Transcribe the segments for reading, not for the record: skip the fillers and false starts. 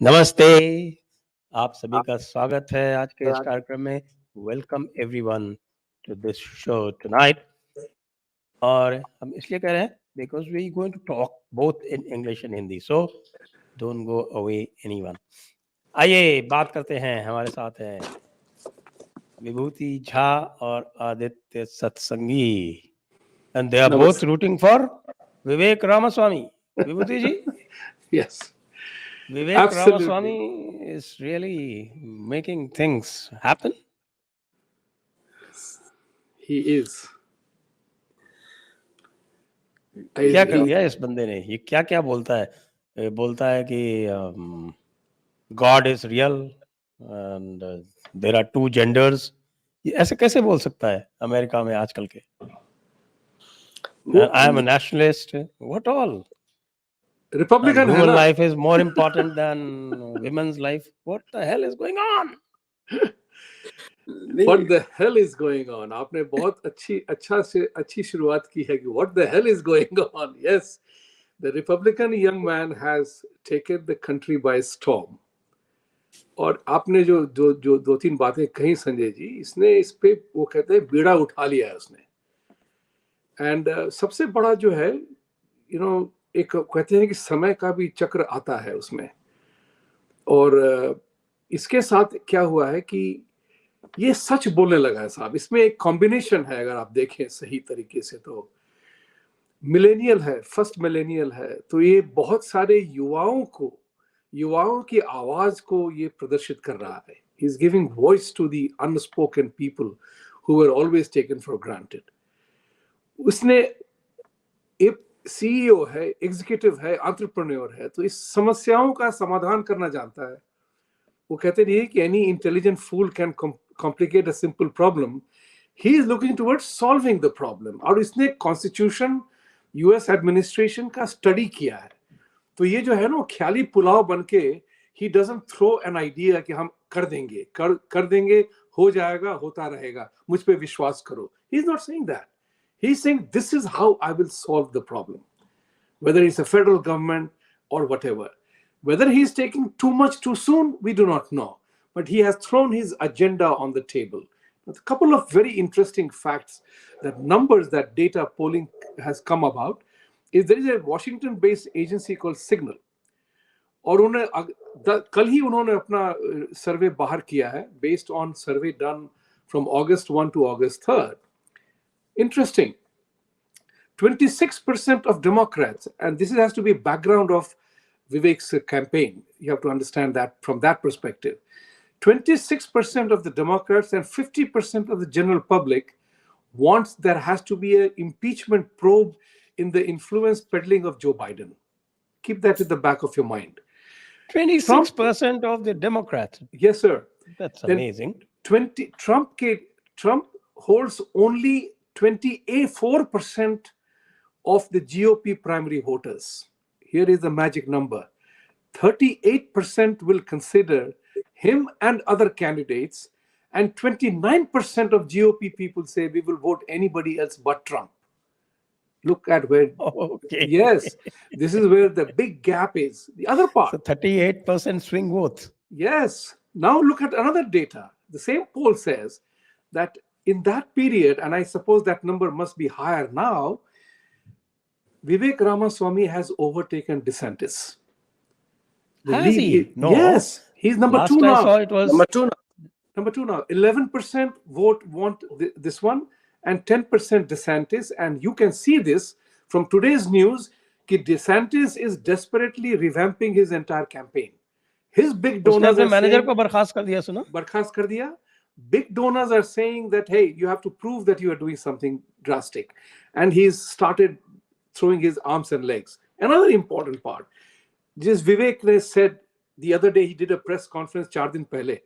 नमस्ते, आप सभी का स्वागत है आज के इस कार्यक्रम में। Welcome everyone to this show tonight. और हम इसलिए कह रहे हैं because we going to talk both in English and Hindi, so don't go away anyone. आइए बात करते हैं। हमारे साथ हैं विभूति झा और Aditya Satsangi, and they are both rooting for Vivek Ramaswamy. Vibhuti ji, Yes, Vivek absolutely. Ramaswamy is really making things happen. He is. क्या कर दिया इस बंदे ने? ये क्या क्या बोलता है? बोलता है कि God is real and there are two genders. ये ऐसे कैसे बोल सकता है अमेरिका में आजकल के? I am a nationalist. What all? Republican है Human ना? life is more important than women's life. What the hell is going on? What the hell is going on? आपने बहुत अच्छी शुरुआत की है कि what the hell is going on? Yes, the Republican young man has taken the country by storm. और आपने जो जो जो दो तीन बातें कही संजय जी, इसने इस पे वो कहते हैं बीड़ा उठा लिया है उसने। एंड सबसे बड़ा जो है एक कहते हैं कि समय का भी चक्र आता है उसमें। और इसके साथ क्या हुआ है कि ये सच बोलने लगा है साहब। इसमें एक कॉम्बिनेशन है, अगर आप देखें सही तरीके से तो मिलेनियल है, फर्स्ट मिलेनियल है, तो ये बहुत सारे युवाओं की आवाज को ये प्रदर्शित कर रहा है। He is giving voice to the unspoken people who were always taken for granted. उसने एक सीईओ है, एग्जीक्यूटिव है, एंटरप्रेन्योर है, तो इस समस्याओं का समाधान करना जानता है। वो कहते नहीं है कि any intelligent fool can complicate a simple problem. He is looking towards solving the problem. और इसने कॉन्स्टिट्यूशन, यूएस एडमिनिस्ट्रेशन का स्टडी किया है। तो ये जो है ना, ख्याली पुलाव बन के he doesn't throw an idea कि हम कर देंगे, हो जाएगा, होता रहेगा, मुझ पे विश्वास करो। He is not saying that. He's saying, this is how I will solve the problem. Whether it's a federal government or whatever. Whether he's taking too much too soon, we do not know. But he has thrown his agenda on the table. A couple of very interesting facts, that numbers, that data polling has come about, is there is a Washington-based agency called Signal. और कल ही उन्होंने अपना सर्वे बाहर किया है, based on survey done from August 1 to August 3rd. Interesting. 26% of Democrats, and this has to be background of Vivek's campaign. You have to understand that from that perspective. 26% of the Democrats and 50% of the general public wants there has to be an impeachment probe in the influence peddling of Joe Biden. Keep that at the back of your mind. 26% of the Democrats. Yes, sir. That's amazing. Trump holds only 24% of the GOP primary voters. Here is the magic number. 38% will consider him and other candidates, and 29% of GOP people say we will vote anybody else but Trump. Look at where, Okay. Yes, this is where the big gap is. The other part. So 38% swing vote. Yes. Now look at another data. The same poll says that in that period, and I suppose that number must be higher now, Vivek Ramaswamy has overtaken DeSantis. Has he? No. Yes, he's number Last 2 now. I saw it was Number two now. 11% want this one, and 10% DeSantis. And you can see this from today's news that DeSantis is desperately revamping his entire campaign. His big donors are manager को बर्खास्त कर दिया, सुना? बर्खास्त कर दिया. Big donors are saying that, hey, you have to prove that you are doing something drastic. And he's started throwing his arms and legs. Another important part, just Vivek ne said the other day, he did a press conference 4 दिन पहले,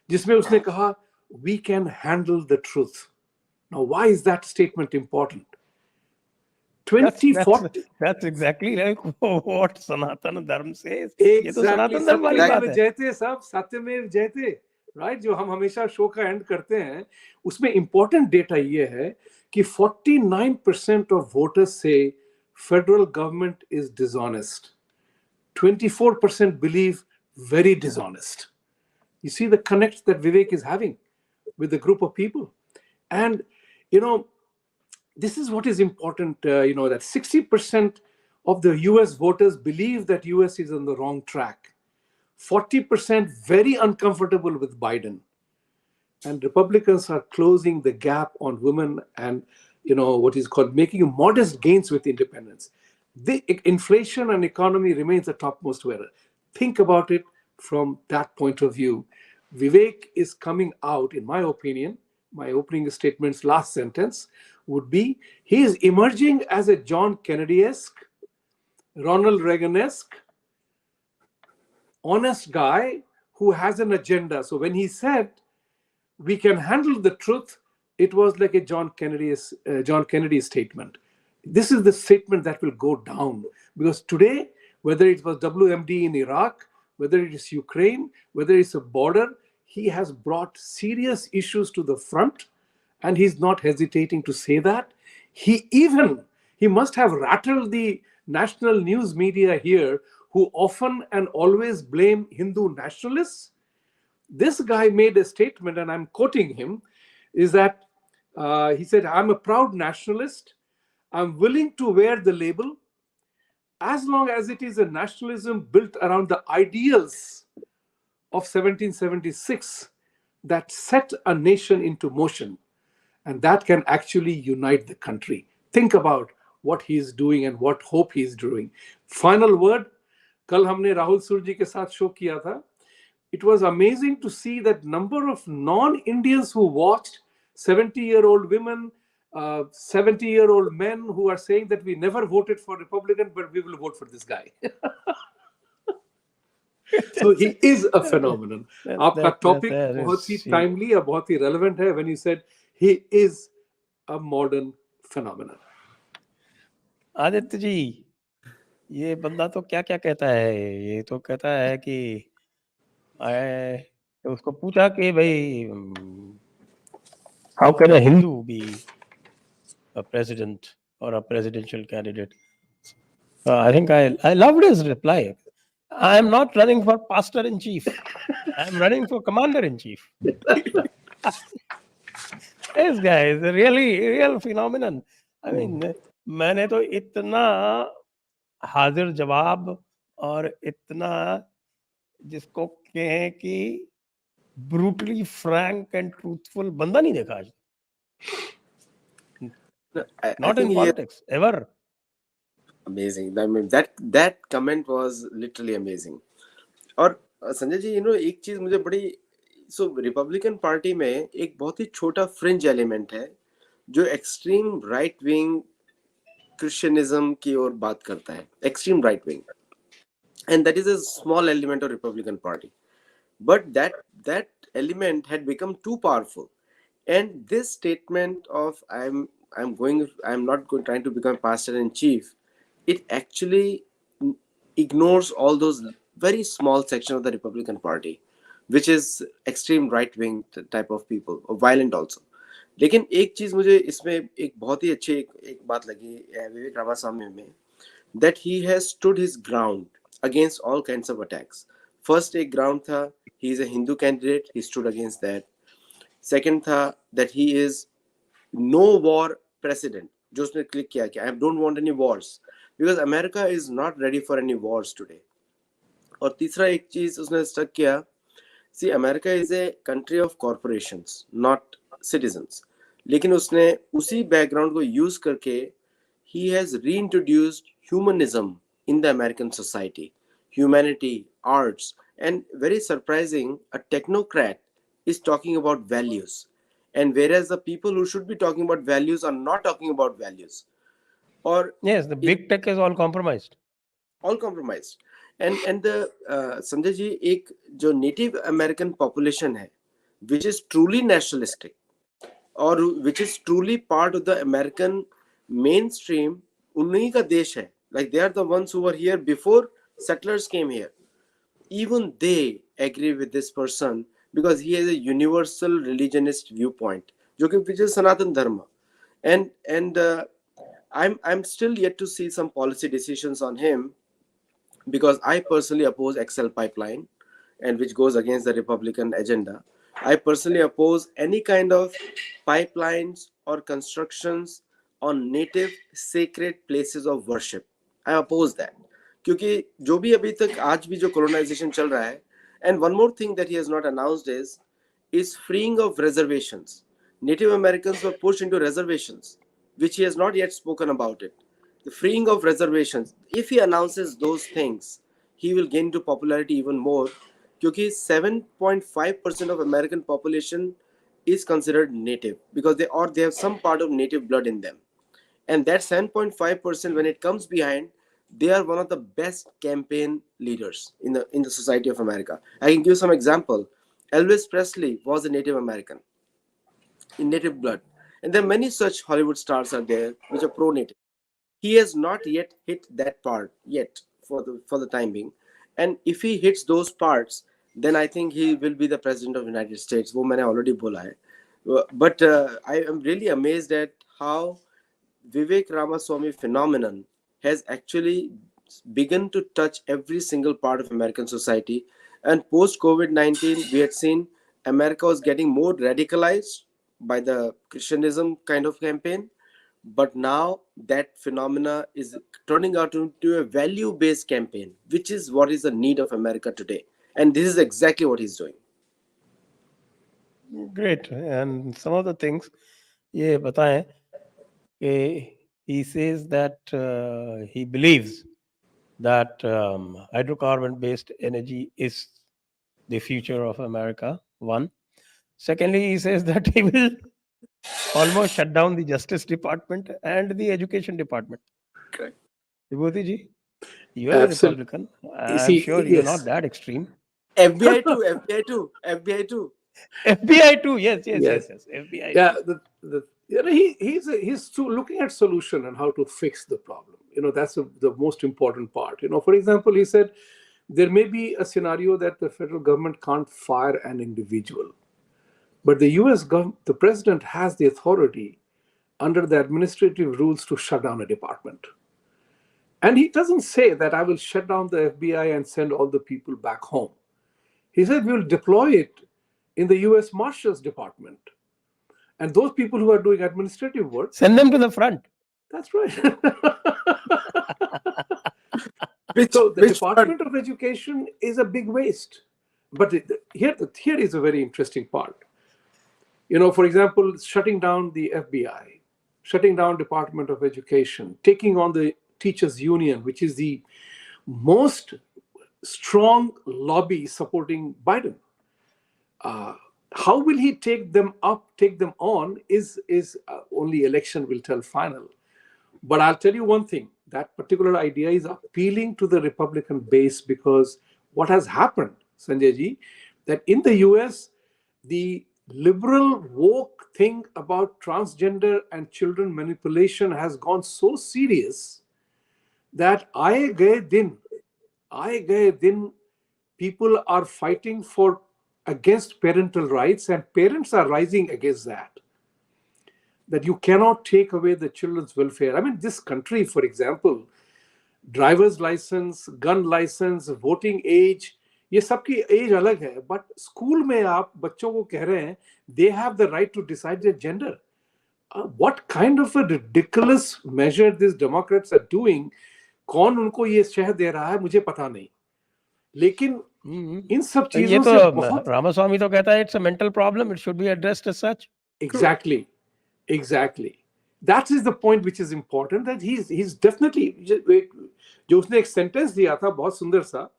जिसमें उसने कहा, we can handle the truth. Now, why is that statement important? That's exactly like what Sanatana Dharma says. Exactly. सत्यमेव जयते साहब, सत्यमेव जयते. राइट, जो हम हमेशा शो का एंड करते हैं, उसमें इंपॉर्टेंट डेटा ये है कि 49% ऑफ वोटर्स से federal government is dishonest. 24% believe very dishonest. You see the connect that Vivek is having with the group of people. And, this is what is important, that 60% of the US voters believe that US is on the wrong track. 40% very uncomfortable with Biden. And Republicans are closing the gap on women and, what is called making modest gains with independence. The inflation and economy remains the topmost worry. Think about it from that point of view. Vivek is coming out, in my opinion, my opening statement's last sentence would be, he is emerging as a John Kennedy-esque, Ronald Reagan-esque, honest guy who has an agenda. So when he said, we can handle the truth, it was like a John Kennedy statement. This is the statement that will go down, because today, whether it was WMD in Iraq, whether it is Ukraine, whether it's a border, he has brought serious issues to the front, and he's not hesitating to say that. He must have rattled the national news media here, who often and always blame Hindu nationalists. This guy made a statement, and I'm quoting him, is that he said, I'm a proud nationalist. I'm willing to wear the label as long as it is a nationalism built around the ideals of 1776 that set a nation into motion, and that can actually unite the country. Think about what he is doing and what hope he is doing. Final word, कल हमने राहुल सूर जी के साथ show किया था. It was amazing to see that number of non-Indians who watched, 70-year-old women, 70-year-old men who are saying that we never voted for Republican, but we will vote for this guy. So he is a phenomenon. आपका topic बहुत ही timely और बहुत ही relevant है when you said he is a modern phenomenon. Aditya ji, ये बंदा तो क्या क्या कहता है. ये तो कहता है कि उसको पूछा कि भाई, how can a Hindu be a president or a presidential candidate? I think I loved his reply. I am not running for pastor in chief. I am running for commander in chief. This guy is a real phenomenon. I mean, मैंने तो इतना हाजिर जवाब और इतना जिसको कहें कि brutally frank and truthful बंदा नहीं देखा आज. Not in politics, ever. Amazing. I mean, that comment was literally amazing. और संजय जी, एक चीज मुझे बड़ी, रिपब्लिकन पार्टी में एक बहुत ही छोटा फ्रिंज एलिमेंट है जो एक्सट्रीम राइट विंग क्रिश्चियनिज्म की ओर बात करता है, extreme right wing, and that is a small element of Republican Party. But that element had become too powerful, and this statement of I'm not trying to become pastor in chief, it actually ignores all those very small section of the Republican Party, which is extreme right wing type of people, or violent also. लेकिन एक चीज मुझे इसमें एक बहुत ही अच्छी एक बात लगी विवेक रामास्वामी में, that he has stood his ground against all kinds of attacks. First एक ground था, he is a Hindu candidate, he stood against that. Second था that he is no war president, जो उसने क्लिक किया कि I don't want any wars because America is not ready for any wars today. और तीसरा एक चीज उसने स्टक किया, see America is a country of corporations, not citizens. लेकिन उसने उसी बैकग्राउंड को यूज करके he has reintroduced humanism in the American society, humanity, arts, and very surprising, a technocrat is talking about values, and whereas the people who should be talking about values are not talking about values. Or yes, the big tech is all compromised. All compromised. And the Sanjay ji, एक जो Native American population है, which is truly nationalistic, or which is truly part of the American mainstream, उन्हीं का देश है. Like they are the ones who were here before settlers came here. Even they agree with this person because he has a universal religionist viewpoint, जो कि which is Sanatan Dharma. And I'm still yet to see some policy decisions on him because I personally oppose XL pipeline. and which goes against the Republican agenda. I personally oppose any kind of pipelines or constructions on native sacred places of worship. I oppose that. क्योंकि जो भी अभी तक आज भी जो colonization चल रहा है, and one more thing that he has not announced is freeing of reservations. Native Americans were pushed into reservations, which he has not yet spoken about it. The freeing of reservations. If he announces those things, he will gain to popularity even more. Because 7.5% of American population is considered native because they have some part of native blood in them. And that 7.5%, when it comes behind, they are one of the best campaign leaders in the society of America. I can give some example. Elvis Presley was a Native American in native blood, and there are many such Hollywood stars are there which are pro-native. He has not yet hit that part yet for the time being, and if he hits those parts, then I think he will be the president of the United States. वो मैंने already बोला है. But I am really amazed at how Vivek Ramaswamy phenomenon has actually begun to touch every single part of American society. And post COVID-19, we had seen America was getting more radicalized by the Christianism kind of campaign. But now that phenomena is turning out into a value-based campaign, which is what is the need of America today. And this is exactly what he's doing. Great. And some of the things ये बताएं कि he says that he believes that hydrocarbon-based energy is the future of America. One. Secondly, he says that he will almost shut down the Justice Department and the Education Department. Correct. Vibhuti ji, you are a Republican. I'm sure you're not that extreme. FBI too, FBI too, FBI too. FBI too, yes. FBI. Yeah, he's looking at solution and how to fix the problem. That's the most important part. For example, he said there may be a scenario that the federal government can't fire an individual, but the the president has the authority under the administrative rules to shut down a department. And he doesn't say that I will shut down the FBI and send all the people back home. He said we'll deploy it in the US Marshals Department. And those people who are doing administrative work, send them to the front. That's right. So the Department of Education is a big waste. But here is a very interesting part. For example, shutting down the FBI, shutting down Department of Education, taking on the Teachers Union, which is the most strong lobby supporting Biden. How will he take them on is only election will tell final. But I'll tell you one thing, that particular idea is appealing to the Republican base because what has happened, Sanjay ji, that in the US, the liberal woke thing about transgender and children manipulation has gone so serious that aaye gaye din people are fighting against parental rights, and parents are rising against that you cannot take away the children's welfare. I mean, this country, for example, driver's license, gun license, voting age, ये सबकी as अलग है, but school में आप बच्चों को कह रहे हैं they have the right to decide their gender. What kind of a ridiculous measure these Democrats are doing? कौन उनको ये शह दे रहा है मुझे पता नहीं, लेकिन इन सब चीजों से बहुत रामास्वामी तो कहता है it's a mental problem, it should be addressed as such. Exactly. That is the point which is important, that he's definitely, जो उसने एक सेंटेंस दिया था बहुत सुंदर सा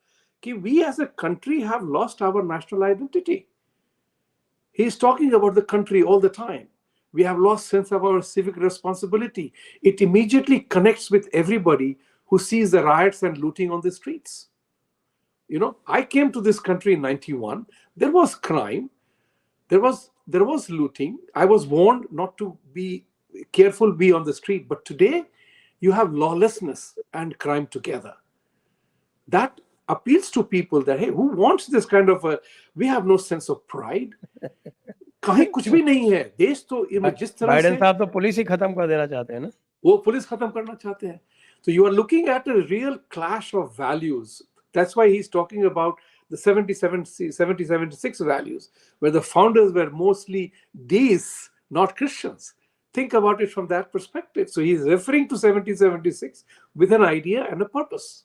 कि we as a country have lost our national identity. He's talking about the country all the time. We have lost sense of our civic responsibility. It immediately connects with everybody who sees the riots and looting on the streets. I came to this country in 91. There was crime. There was looting. I was warned not to be careful, be on the street. But today, you have lawlessness and crime together. That appeals to people that, hey, who wants this kind of we have no sense of pride. कहीं कुछ भी नहीं है. देश तो जिस तरह से बाइडेन साहब तो पुलिस ही खत्म कर देना चाहते हैं ना. वो पुलिस खत्म करना चाहते हैं. So you are looking at a real clash of values. That's why he's talking about the 76 values, where the founders were mostly deists, not Christians. Think about it from that perspective. So he's referring to 1776 with an idea and a purpose.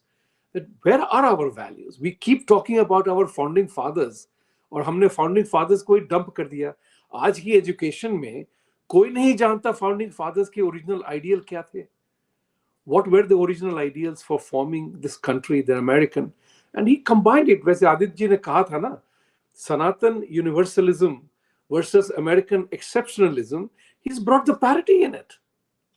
That where are our values? We keep talking about our founding fathers, और हमने founding fathers को ही dump कर दिया. आज की education में कोई नहीं जानता फाउंडिंग फादर्स के ओरिजिनल आइडियल क्या थे. What were the original ideals for forming this country, the American? And he combined it. वैसे आदित्य जी ने कहा था ना, Sanatan universalism versus American exceptionalism, he's brought the parity in it.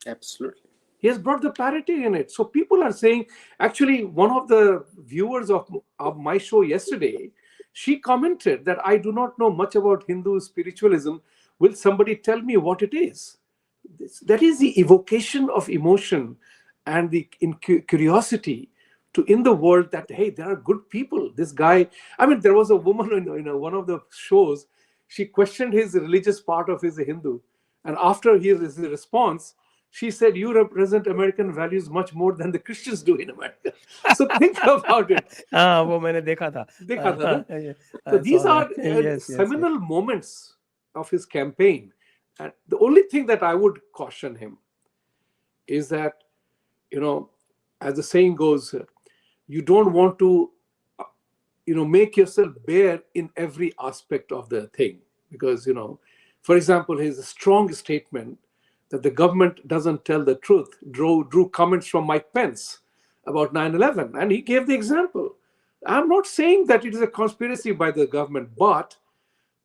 Absolutely. He has brought the parity in it. So people are saying, actually, one of the viewers of my show yesterday, she commented that I do not know much about Hindu spiritualism. Will somebody tell me what it is? That is the evocation of emotion and the curiosity to in the world that, hey, there are good people. This guy, I mean, there was a woman in one of the shows, she questioned his religious part of his Hindu. And after his response, she said, you represent American values much more than the Christians do in America. So think about it. वो मैंने देखा था. ना? So these are seminal moments of his campaign. And the only thing that I would caution him is that, as the saying goes, you don't want to, make yourself bare in every aspect of the thing. Because, for example, his strong statement that the government doesn't tell the truth drew comments from Mike Pence about 9/11. And he gave the example. I'm not saying that it is a conspiracy by the government, but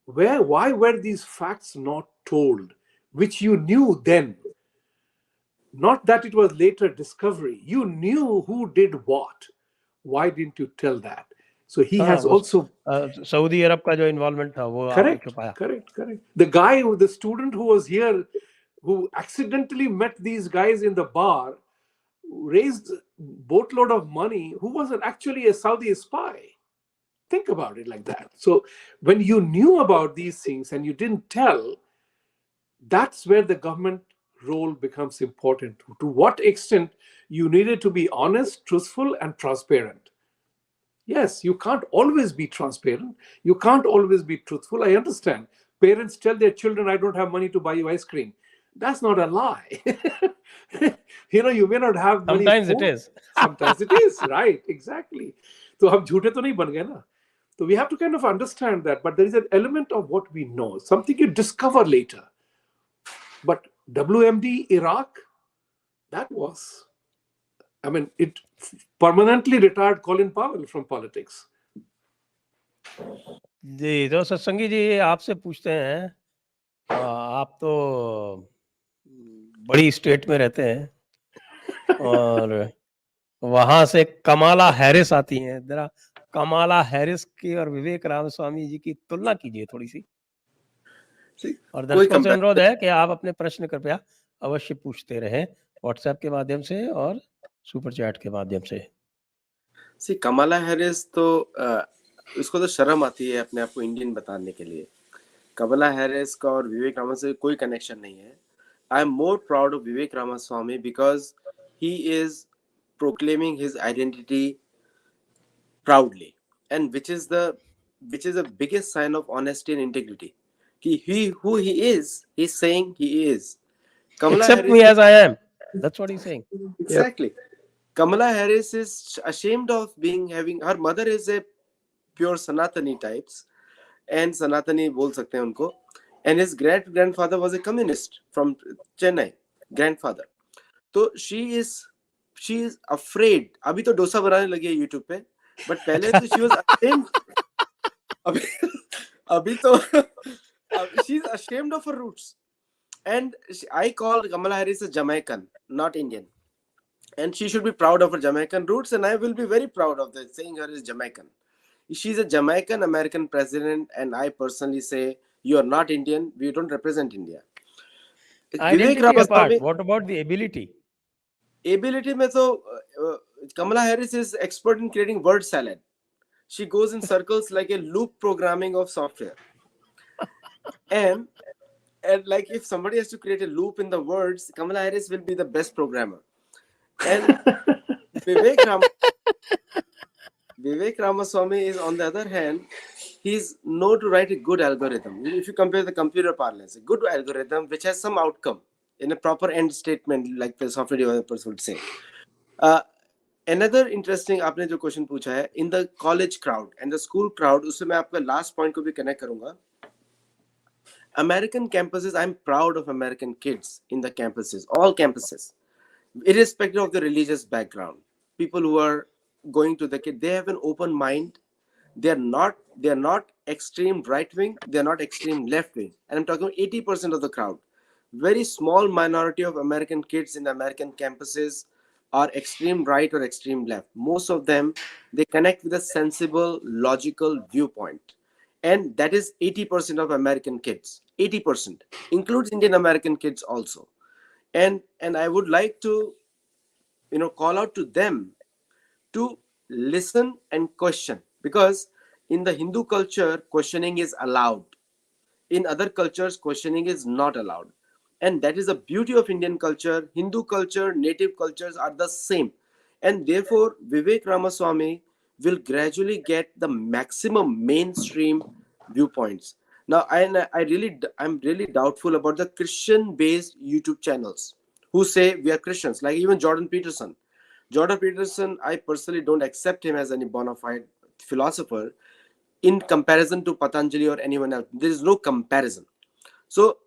why were these facts not told, which you knew then? Not that it was later discovery. You knew who did what. Why didn't you tell that? So he has also... Saudi Arab का जो involvement था वो आपने छुपाया. Correct. The guy, the student who was here, who accidentally met these guys in the bar, raised boatload of money, who was actually a Saudi spy. Think about it like that. So when you knew about these things and you didn't tell, that's where the government role becomes important. To what extent you needed to be honest, truthful, and transparent. Yes, you can't always be transparent. You can't always be truthful. I understand. Parents tell their children, I don't have money to buy you ice cream. That's not a lie. You may not have money. Sometimes it is. Sometimes it is, right? Exactly. So हम झूठे तो नहीं बन गए ना. So we have to kind of understand that. But there is an element of what we know, something you discover later. But WMD Iraq, that was, it permanently retired Colin Powell from politics. जी, तो सत्संगी जी आपसे पूछते हैं, आप तो बड़ी state में रहते हैं और वहां से कमला हैरिस आती हैं. जरा कमला हैरिस की और विवेक रामस्वामी जी की तुलना कीजिए थोड़ी सी. और दर्शकों से अनुरोध है कि आप अपने प्रश्न कृपया अवश्य पूछते रहें व्हाट्सएप के माध्यम से और सुपर चैट के माध्यम से. कमला हैरिस तो उसको तो शर्म आती है अपने आप को इंडियन बताने के लिए. कमला हैरिस का और विवेक रामास्वामी से कोई कनेक्शन नहीं है. I am more proud of Vivek Ramaswamy because he is proclaiming his identity proudly, and which is the biggest sign of honesty and integrity. Who he is, he's saying he is. Accept me as I am. That's what he's saying. Exactly. Yep. Kamala Harris is ashamed of having her mother is a pure Sanatani types, and Sanatani बोल सकते हैं उनको, and his grandfather was a communist from Chennai, grandfather. तो she is afraid. अभी तो डोसा बनाने लगी है YouTube पे, but पहले तो she was ashamed. अभी तो she's ashamed of her roots, and I call Kamala Harris a Jamaican, not Indian, and she should be proud of her Jamaican roots, and I will be very proud of that, saying her is Jamaican. She's a Jamaican American president, and I personally say you are not Indian. We don't represent India. Identity apart, what about the ability? Ability में तो Kamala Harris is expert in creating word salad. She goes in circles like a loop programming of software. And like if somebody has to create a loop in the words, Kamala Harris will be the best programmer. And Vivek Ramaswamy is, on the other hand, he's known to write a good algorithm. If you compare the computer parlance, a good algorithm which has some outcome in a proper end statement, like the software developers would say. Another interesting आपने जो question पूछा है, in the college crowd and the school crowd, उससे मैं आपका last point को भी connect करूंगा. American campuses, I'm proud of American kids in the campuses, all campuses, irrespective of the religious background. People who are going to the kid, they have an open mind. They're not extreme right wing, they're not extreme left wing. And I'm talking 80% of the crowd. Very small minority of American kids in the American campuses are extreme right or extreme left. Most of them, they connect with a sensible, logical viewpoint. And that is 80% of American kids. 80% includes Indian American kids also. And I would like to, call out to them to listen and question, because in the Hindu culture, questioning is allowed. In other cultures, questioning is not allowed. And that is the beauty of Indian culture. Hindu culture, native cultures are the same. And therefore, Vivek Ramaswamy will gradually get the maximum mainstream viewpoints. Now, I'm really doubtful about the Christian-based YouTube channels who say we are Christians, like even Jordan Peterson. Jordan Peterson, I personally don't accept him as any bona fide philosopher in comparison to Patanjali or anyone else. There is no comparison. So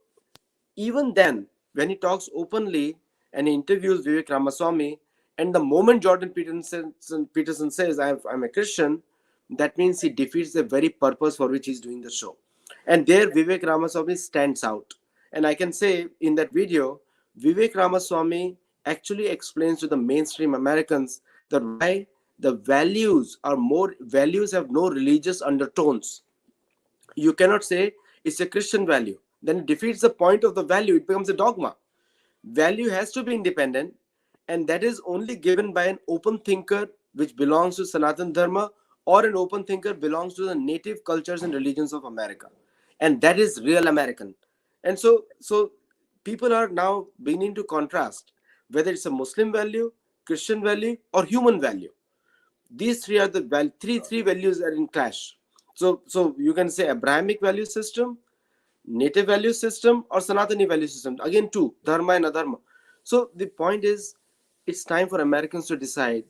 even then, when he talks openly and he interviews Vivek Ramaswamy, and the moment Jordan Peterson says, I'm a Christian, that means he defeats the very purpose for which he's doing the show. And there Vivek Ramaswamy stands out. And I can say in that video, Vivek Ramaswamy actually explains to the mainstream Americans that why the values have no religious undertones. You cannot say it's a Christian value. Then it defeats the point of the value. It becomes a dogma. Value has to be independent, and that is only given by an open thinker which belongs to Sanatan Dharma, or an open thinker belongs to the native cultures and religions of America. And that is real American. And so people are now beginning to contrast whether it's a Muslim value, Christian value, or human value. These three are the three values are in clash. So you can say Abrahamic value system, native value system, or Sanatani value system. Again, two, dharma and adharma. So the point is, it's time for Americans to decide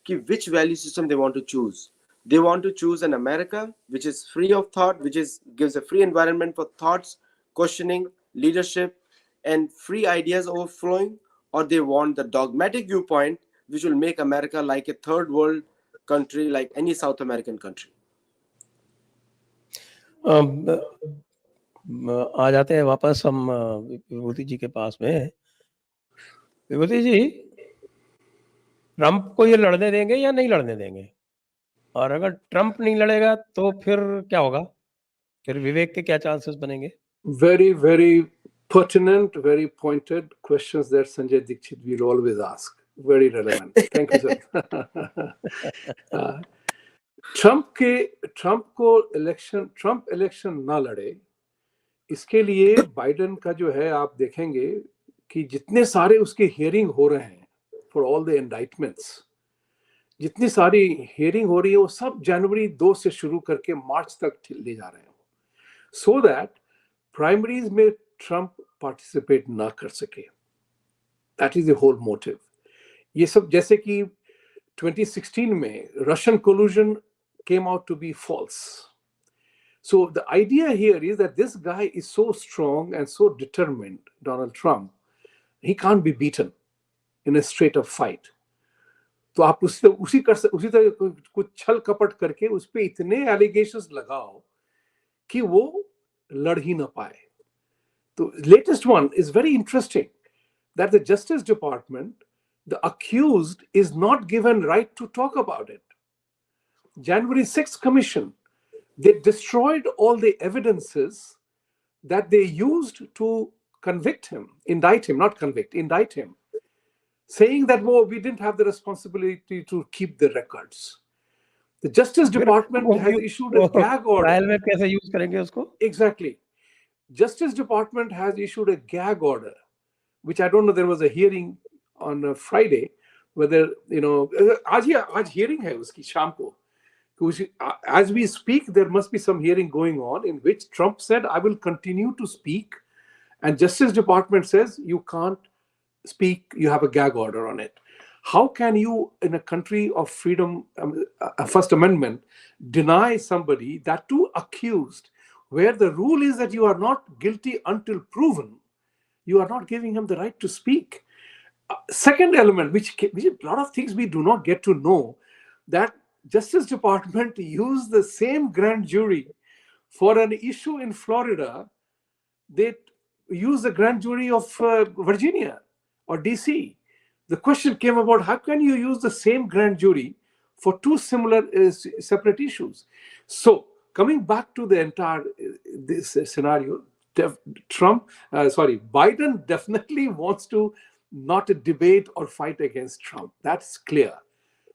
which value system they want to choose. They want to choose an America which is free of thought, gives a free environment for thoughts, questioning, leadership, and free ideas overflowing, or they want the dogmatic viewpoint which will make America like a third world country, like any South American country. आ जाते हैं वापस हम विभूति जी के पास में. विभूति जी, Trump को ये लड़ने देंगे या नहीं लड़ने देंगे? और अगर ट्रंप नहीं लड़ेगा तो फिर क्या होगा? फिर विवेक के क्या चांसेस बनेंगे? Very, very pertinent, very pointed questions that Sanjay Dixit will always ask. Very relevant. Thank you, sir. Trump election ना लड़े, इसके लिए बाइडेन का जो है, आप देखेंगे कि जितने सारे उसके हियरिंग हो रहे हैं फॉर ऑल द इंडाइटमेंट्स, जितनी सारी हियरिंग हो रही है वो सब जनवरी 2 से शुरू करके मार्च तक ले जा रहे हैं, सो दैट प्राइमरीज में ट्रंप पार्टिसिपेट ना कर सके. That is the whole motive. ये सब जैसे कि 2016 में Russian collusion came out to be false. So the idea here is that this guy is so strong and so determined, Donald Trump, he can't be beaten in a straight up fight. तो आप उसी तरह कुछ छल कपट करके उस पे इतने एलिगेशंस लगाओ कि वो लड़ ही ना पाए. तो latest one is very interesting, that the Justice Department, the accused is not given right to talk about it. January 6th Commission, they destroyed all the evidences that they used to indict him, saying that, well, we didn't have the responsibility to keep the records. The Justice Department has issued a gag order. Trial में कैसे use करेंगे उसको? Exactly. Justice Department has issued a gag order, which I don't know, there was a hearing on Friday, whether, आज hearing है उसकी शाम को. as we speak, there must be some hearing going on in which Trump said, I will continue to speak. And Justice Department says, you can't speak, you have a gag order on it. How can you, in a country of freedom, First Amendment, deny somebody, that too accused, where the rule is that you are not guilty until proven, you are not giving him the right to speak. Second element, which a lot of things we do not get to know, that Justice Department used the same grand jury for an issue in Florida. They used the grand jury of Virginia or DC. The question came about, how can you use the same grand jury for two similar separate issues? So coming back to the entire this scenario, Biden definitely wants to not debate or fight against Trump. That's clear.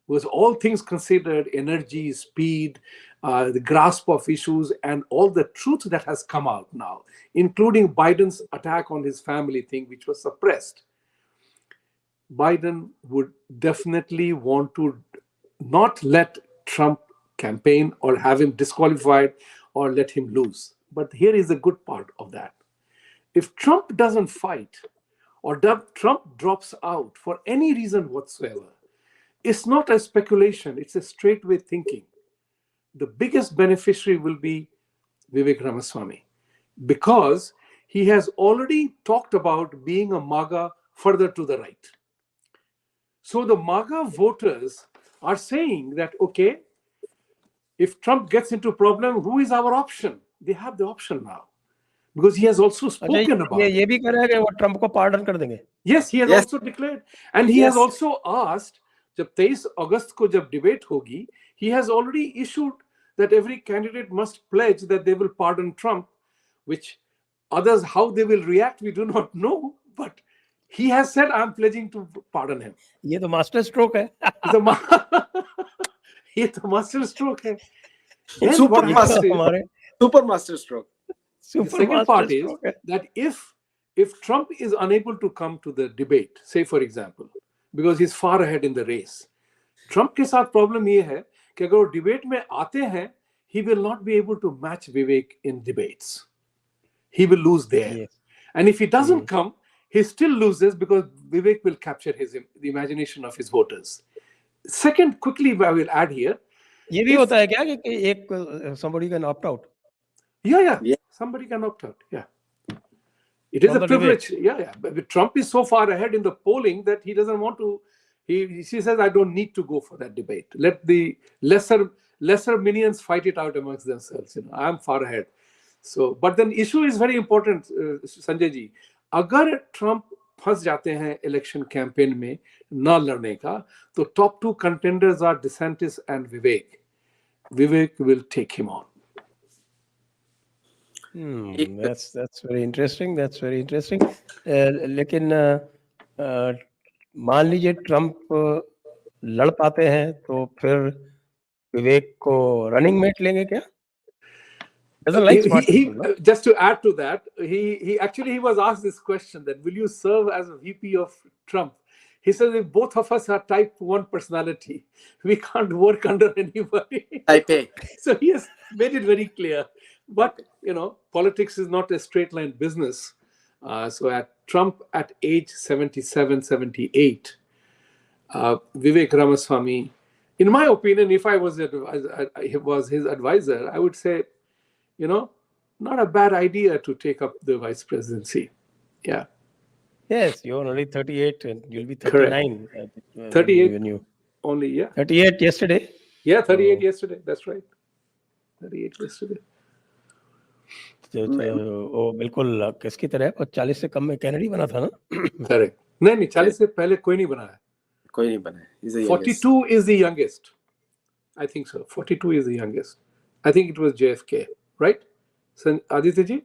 Because all things considered, energy, speed, the grasp of issues, and all the truth that has come out now, including Biden's attack on his family thing, which was suppressed, Biden would definitely want to not let Trump campaign or have him disqualified or let him lose. But here is the good part of that. If Trump doesn't fight or Trump drops out for any reason whatsoever, it's not a speculation, it's a straightway thinking. The biggest beneficiary will be Vivek Ramaswamy, because he has already talked about being a MAGA further to the right. So the MAGA voters are saying that, okay, if Trump gets into problem, who is our option? They have the option now, because he has also spoken about it. ये भी कर रहा है कि वो Trump को pardon कर देंगे. Yes, he has also declared, and he has also asked, जब 23 अगस्त को जब debate होगी, he has already issued that every candidate must pledge that they will pardon Trump, which others, how they will react, we do not know, but he has said, I'm pledging to pardon him. ये तो master stroke है. ये तो master stroke है. Super master stroke. The second part is that if Trump is unable to come to the debate, say for example, because he's far ahead in the race, Trump के साथ problem ये है कि अगर वो debate में आते हैं, he will not be able to match Vivek in debates. He will lose there. Yes. And if he doesn't come, he still loses because Vivek will capture the imagination of his voters. Second, quickly I will add here. ये भी होता है क्या कि एक somebody can opt out? Yeah. Somebody can opt out. Yeah. It is a privilege. Yeah. But Trump is so far ahead in the polling that he doesn't want to. He says, I don't need to go for that debate. Let the lesser minions fight it out amongst themselves. I'm far ahead. So, but then issue is very important, Sanjay ji. अगर Trump फंस जाते हैं election campaign में ना लड़ने का, तो top two contenders are DeSantis and Vivek. Vivek will take him on. That's very interesting. That's very interesting. लेकिन मान लीजिए ट्रम्प लड़ पाते हैं तो फिर विवेक को रनिंग मेट लेंगे क्या? Just to add to that, he was asked this question, that will you serve as a VP of Trump? He says, if both of us are type 1 personality, we can't work under anybody. Type A. So he has made it very clear. But, politics is not a straight line business. So at Trump at age 77, 78, Vivek Ramaswamy, in my opinion, if I was his advisor, I would say, not a bad idea to take up the vice presidency. Yeah. Yes, you're only 38 and you'll be 39. 38 only, yeah. 38 yesterday? Yeah, 38 yesterday. That's right. 38 yesterday. वो बिल्कुल किसकी तरह है? 40 से कम में Kennedy बना था ना? Correct. नहीं 40 से पहले कोई नहीं बना है. कोई नहीं बना है. 42 is the youngest. I think so. 42 is the youngest. I think it was JFK, right? So, Aditya ji?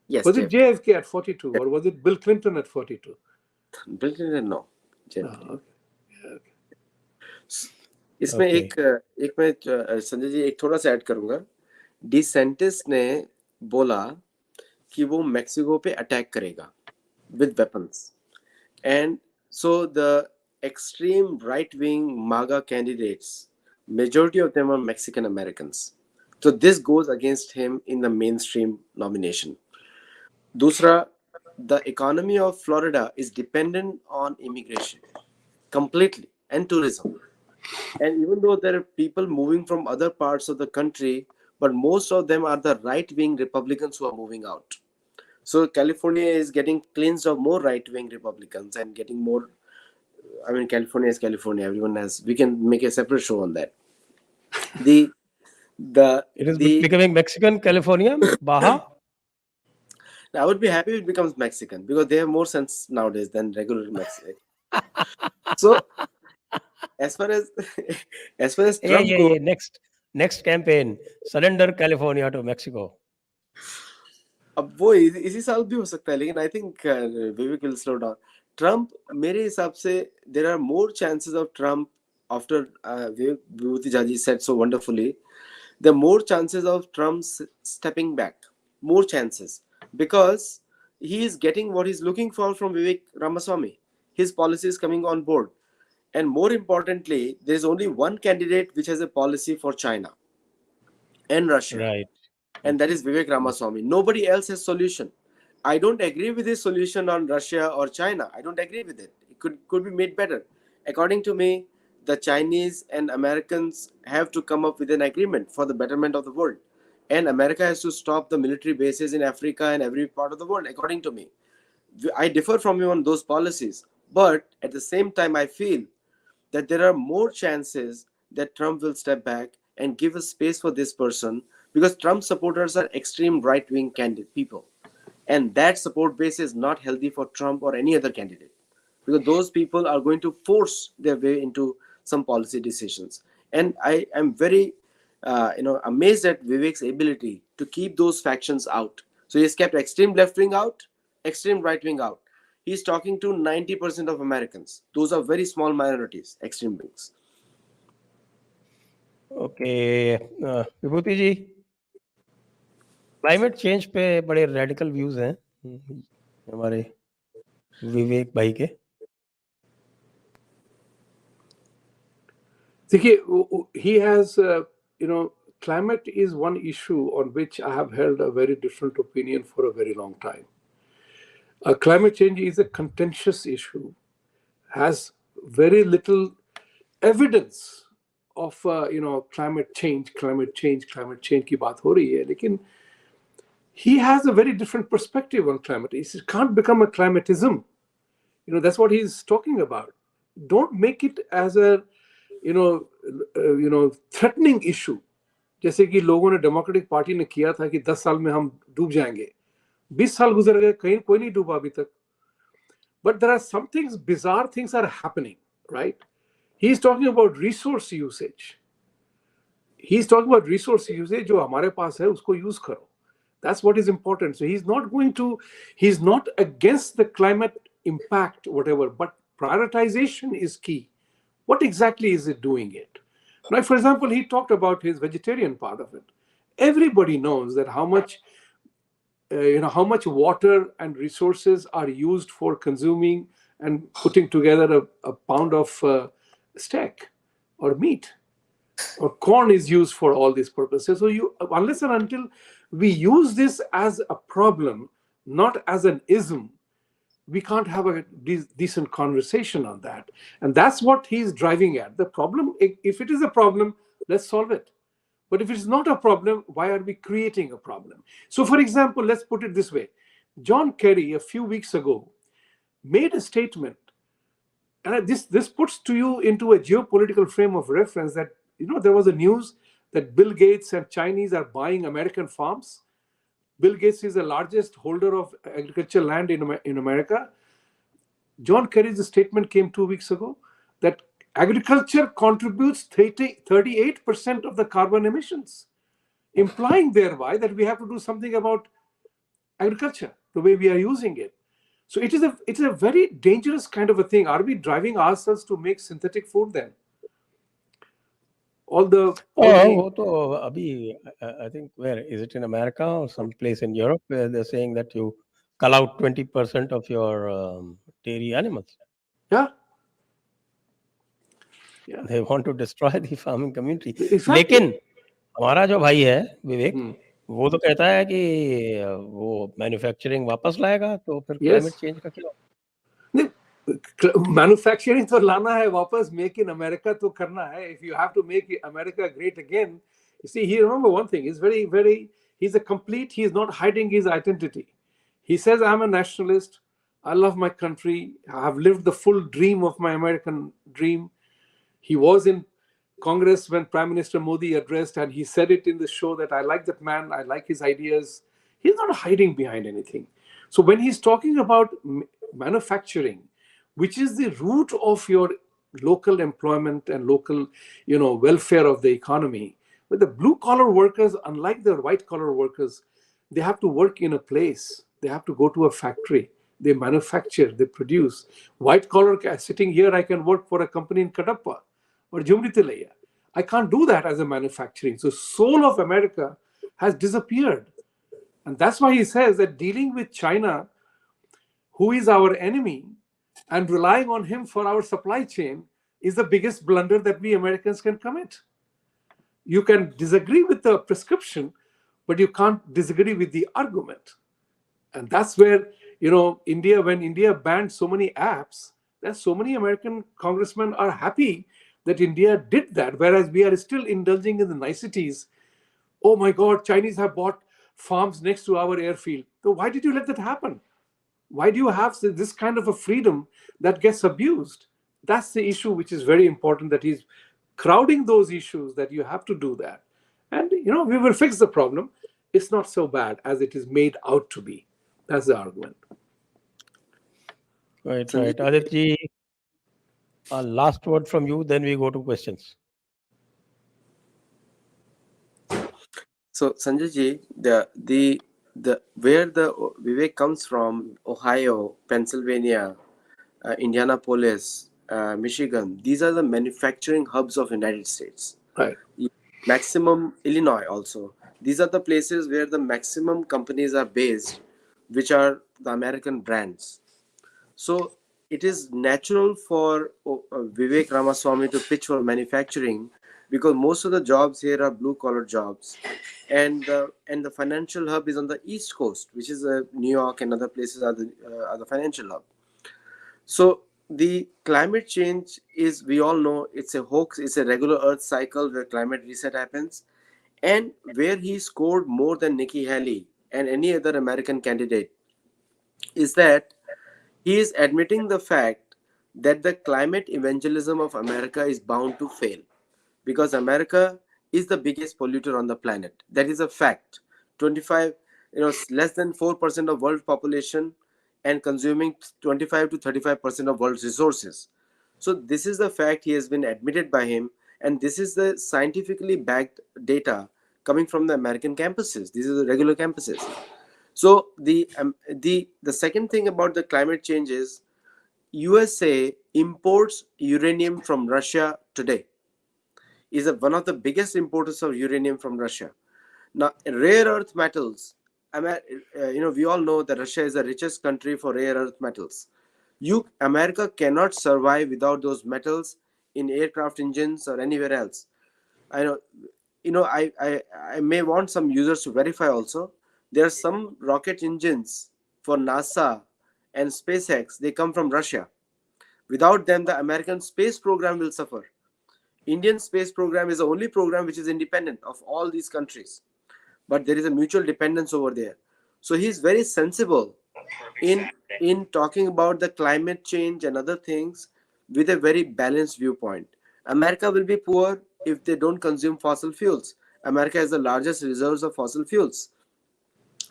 Yes. Was it JFK at 42 or was it Bill Clinton at 42? Bill Clinton, no. Okay. इसमें एक मैं संजय जी एक थोड़ा सा add करूंगा. DeSantis ने बोला कि वो मेक्सिको पे अटैक करेगा with weapons, and so the extreme right wing मागा candidates majority of them are Mexican Americans. So this goes against him in the mainstream nomination. Dusra, the economy of Florida is dependent on immigration completely and tourism. And even though there are people moving from other parts of the country, but most of them are the right wing Republicans who are moving out. So California is getting cleansed of more right wing Republicans and getting more. I mean, California is California. Everyone has. We can make a separate show on that. The the It is the becoming Mexican California, Baja. I would be happy if it becomes Mexican because they have more sense nowadays than regular Mexican. So as far as as far as Trump goes, Yeah. Next campaign, surrender California to Mexico. अब वो इसी साल भी हो सकता है लेकिन I think Vivek will slow down Trump मेरे हिसाब से there are more chances of Trump after Vibhuti जाजी said so wonderfully there are more chances of Trump stepping back, more chances, because he is getting what he's looking for from Vivek Ramaswamy. His policies coming on board. And more importantly, there's only one candidate which has a policy for China and Russia, Right. and that is Vivek Ramaswamy. Nobody else has solution. I don't agree with his solution on Russia or China. I don't agree with it. It could be made better. According to me, the Chinese and Americans have to come up with an agreement for the betterment of the world. And America has to stop the military bases in Africa and every part of the world, according to me. I differ from him on those policies. But at the same time, I feel that there are more chances that Trump will step back and give a space for this person because Trump supporters are extreme right-wing candidate people. And that support base is not healthy for Trump or any other candidate because those people are going to force their way into some policy decisions. And I am very amazed at Vivek's ability to keep those factions out. So he's kept extreme left wing out, extreme right wing out. He's talking to 90% of Americans. Those are very small minorities, extreme wings. Okay. Vibhuti ji, climate change पे बड़े radical views हैं हमारे विवेक भाई के. He has, climate is one issue on which I have held a very different opinion for a very long time. Climate change is a contentious issue, has very little evidence of climate change की बात हो रही है, लेकिन he has a very different perspective on climate. It can't become a climatism. That's what he's talking about. Don't make it as a threatening issue. जैसे कि लोगों ने डेमोक्रेटिक पार्टी ने किया था कि 10 साल में हम डूब जाएंगे. 20 साल गुजर गए, कहीं कोई नहीं डूबा अभी तक. But there are some things, bizarre things are happening, right? He's talking about resource usage. He's talking about resource usage जो हमारे पास है उसको use करो. That's what is important. So he's not against the climate impact, whatever, but prioritization is key. What exactly is it doing it? Now, for example, he talked about his vegetarian part of it. Everybody knows that how much water and resources are used for consuming and putting together a pound of steak or meat. Or corn is used for all these purposes. So unless and until we use this as a problem, not as an ism, we can't have a decent conversation on that. And that's what he's driving at. The problem, if it is a problem, let's solve it. But if it's not a problem, why are we creating a problem? So for example, let's put it this way. John Kerry, a few weeks ago, made a statement. And this puts to you into a geopolitical frame of reference that, there was a news that Bill Gates and Chinese are buying American farms. Bill Gates is the largest holder of agricultural land in America. John Kerry's statement came 2 weeks ago that agriculture contributes 38% of the carbon emissions, implying thereby that we have to do something about agriculture, the way we are using it. So it is a very dangerous kind of a thing. Are we driving ourselves to make synthetic food then? वो तो अभी I think where is it in America or some place in Europe where they're saying that you cull out 20% of your dairy animals. Yeah. They want to destroy the farming community. Exactly. लेकिन हमारा जो भाई है विवेक, Hmm. वो तो कहता है कि वो मैन्युफैक्चरिंग वापस लाएगा, तो फिर Yes. क्लाइमेट चेंज का क्या? मैन्युफैक्चरिंग तो लाना है वापस, मेक इन अमेरिका तो करना है. If you have to make America great again, you see, he remember one thing, he's a complete, he's not hiding his identity. He says, I'm a nationalist, I love my country, I have lived the full dream of my American dream. He was in Congress when Prime Minister Modi addressed, and he said it in the show that I like that man, I like his ideas. He's not hiding behind anything. So when he's talking about manufacturing, which is the root of your local employment and local, welfare of the economy, but the blue collar workers, unlike the white collar workers, they have to work in a place. They have to go to a factory. They manufacture, they produce. White collar, sitting here, I can work for a company in Kadapa or Jumritilaya. I can't do that as a manufacturing. So soul of America has disappeared. And that's why he says that dealing with China, who is our enemy, and relying on him for our supply chain is the biggest blunder that we Americans can commit. You can disagree with the prescription, but you can't disagree with the argument. And that's where, India, when India banned so many apps, there's so many American congressmen are happy that India did that, whereas we are still indulging in the niceties. Oh my God, Chinese have bought farms next to our airfield. So why did you let that happen? Why do you have this kind of a freedom that gets abused? That's the issue, which is very important, that he's crowding those issues, that you have to do that. And, we will fix the problem. It's not so bad as it is made out to be. That's the argument. Right. Aditya, a last word from you, then we go to questions. So Sanjay ji, the where the Vivek comes from, Ohio, Pennsylvania, Indianapolis, Michigan, these are the manufacturing hubs of United States. Right. Maximum Illinois also. These are the places where the maximum companies are based, which are the American brands. So it is natural for Vivek Ramaswamy to pitch for manufacturing, because most of the jobs here are blue collar jobs, and the financial hub is on the East Coast, which is New York and other places are the financial hub. So the climate change is, we all know, it's a hoax. It's a regular Earth cycle where climate reset happens, and where he scored more than Nikki Haley and any other American candidate is that he is admitting the fact that the climate evangelism of America is bound to fail, because America is the biggest polluter on the planet. That is a fact. 25, less than 4% of world population and consuming 25 to 35% of world's resources. So this is the fact, he has been admitted by him, and this is the scientifically backed data coming from the American campuses. These are the regular campuses. So the second thing about the climate change is USA imports uranium from Russia today. Is one of the biggest importers of uranium from Russia. Now, rare earth metals, we all know that Russia is the richest country for rare earth metals. America cannot survive without those metals in aircraft engines or anywhere else. I know, I may want some users to verify also. There are some rocket engines for NASA and SpaceX, they come from Russia. Without them, the American space program will suffer. Indian space program is the only program which is independent of all these countries, but there is a mutual dependence over there. So he's very sensible in talking about the climate change and other things with a very balanced viewpoint. America will be poor if they don't consume fossil fuels. America has the largest reserves of fossil fuels.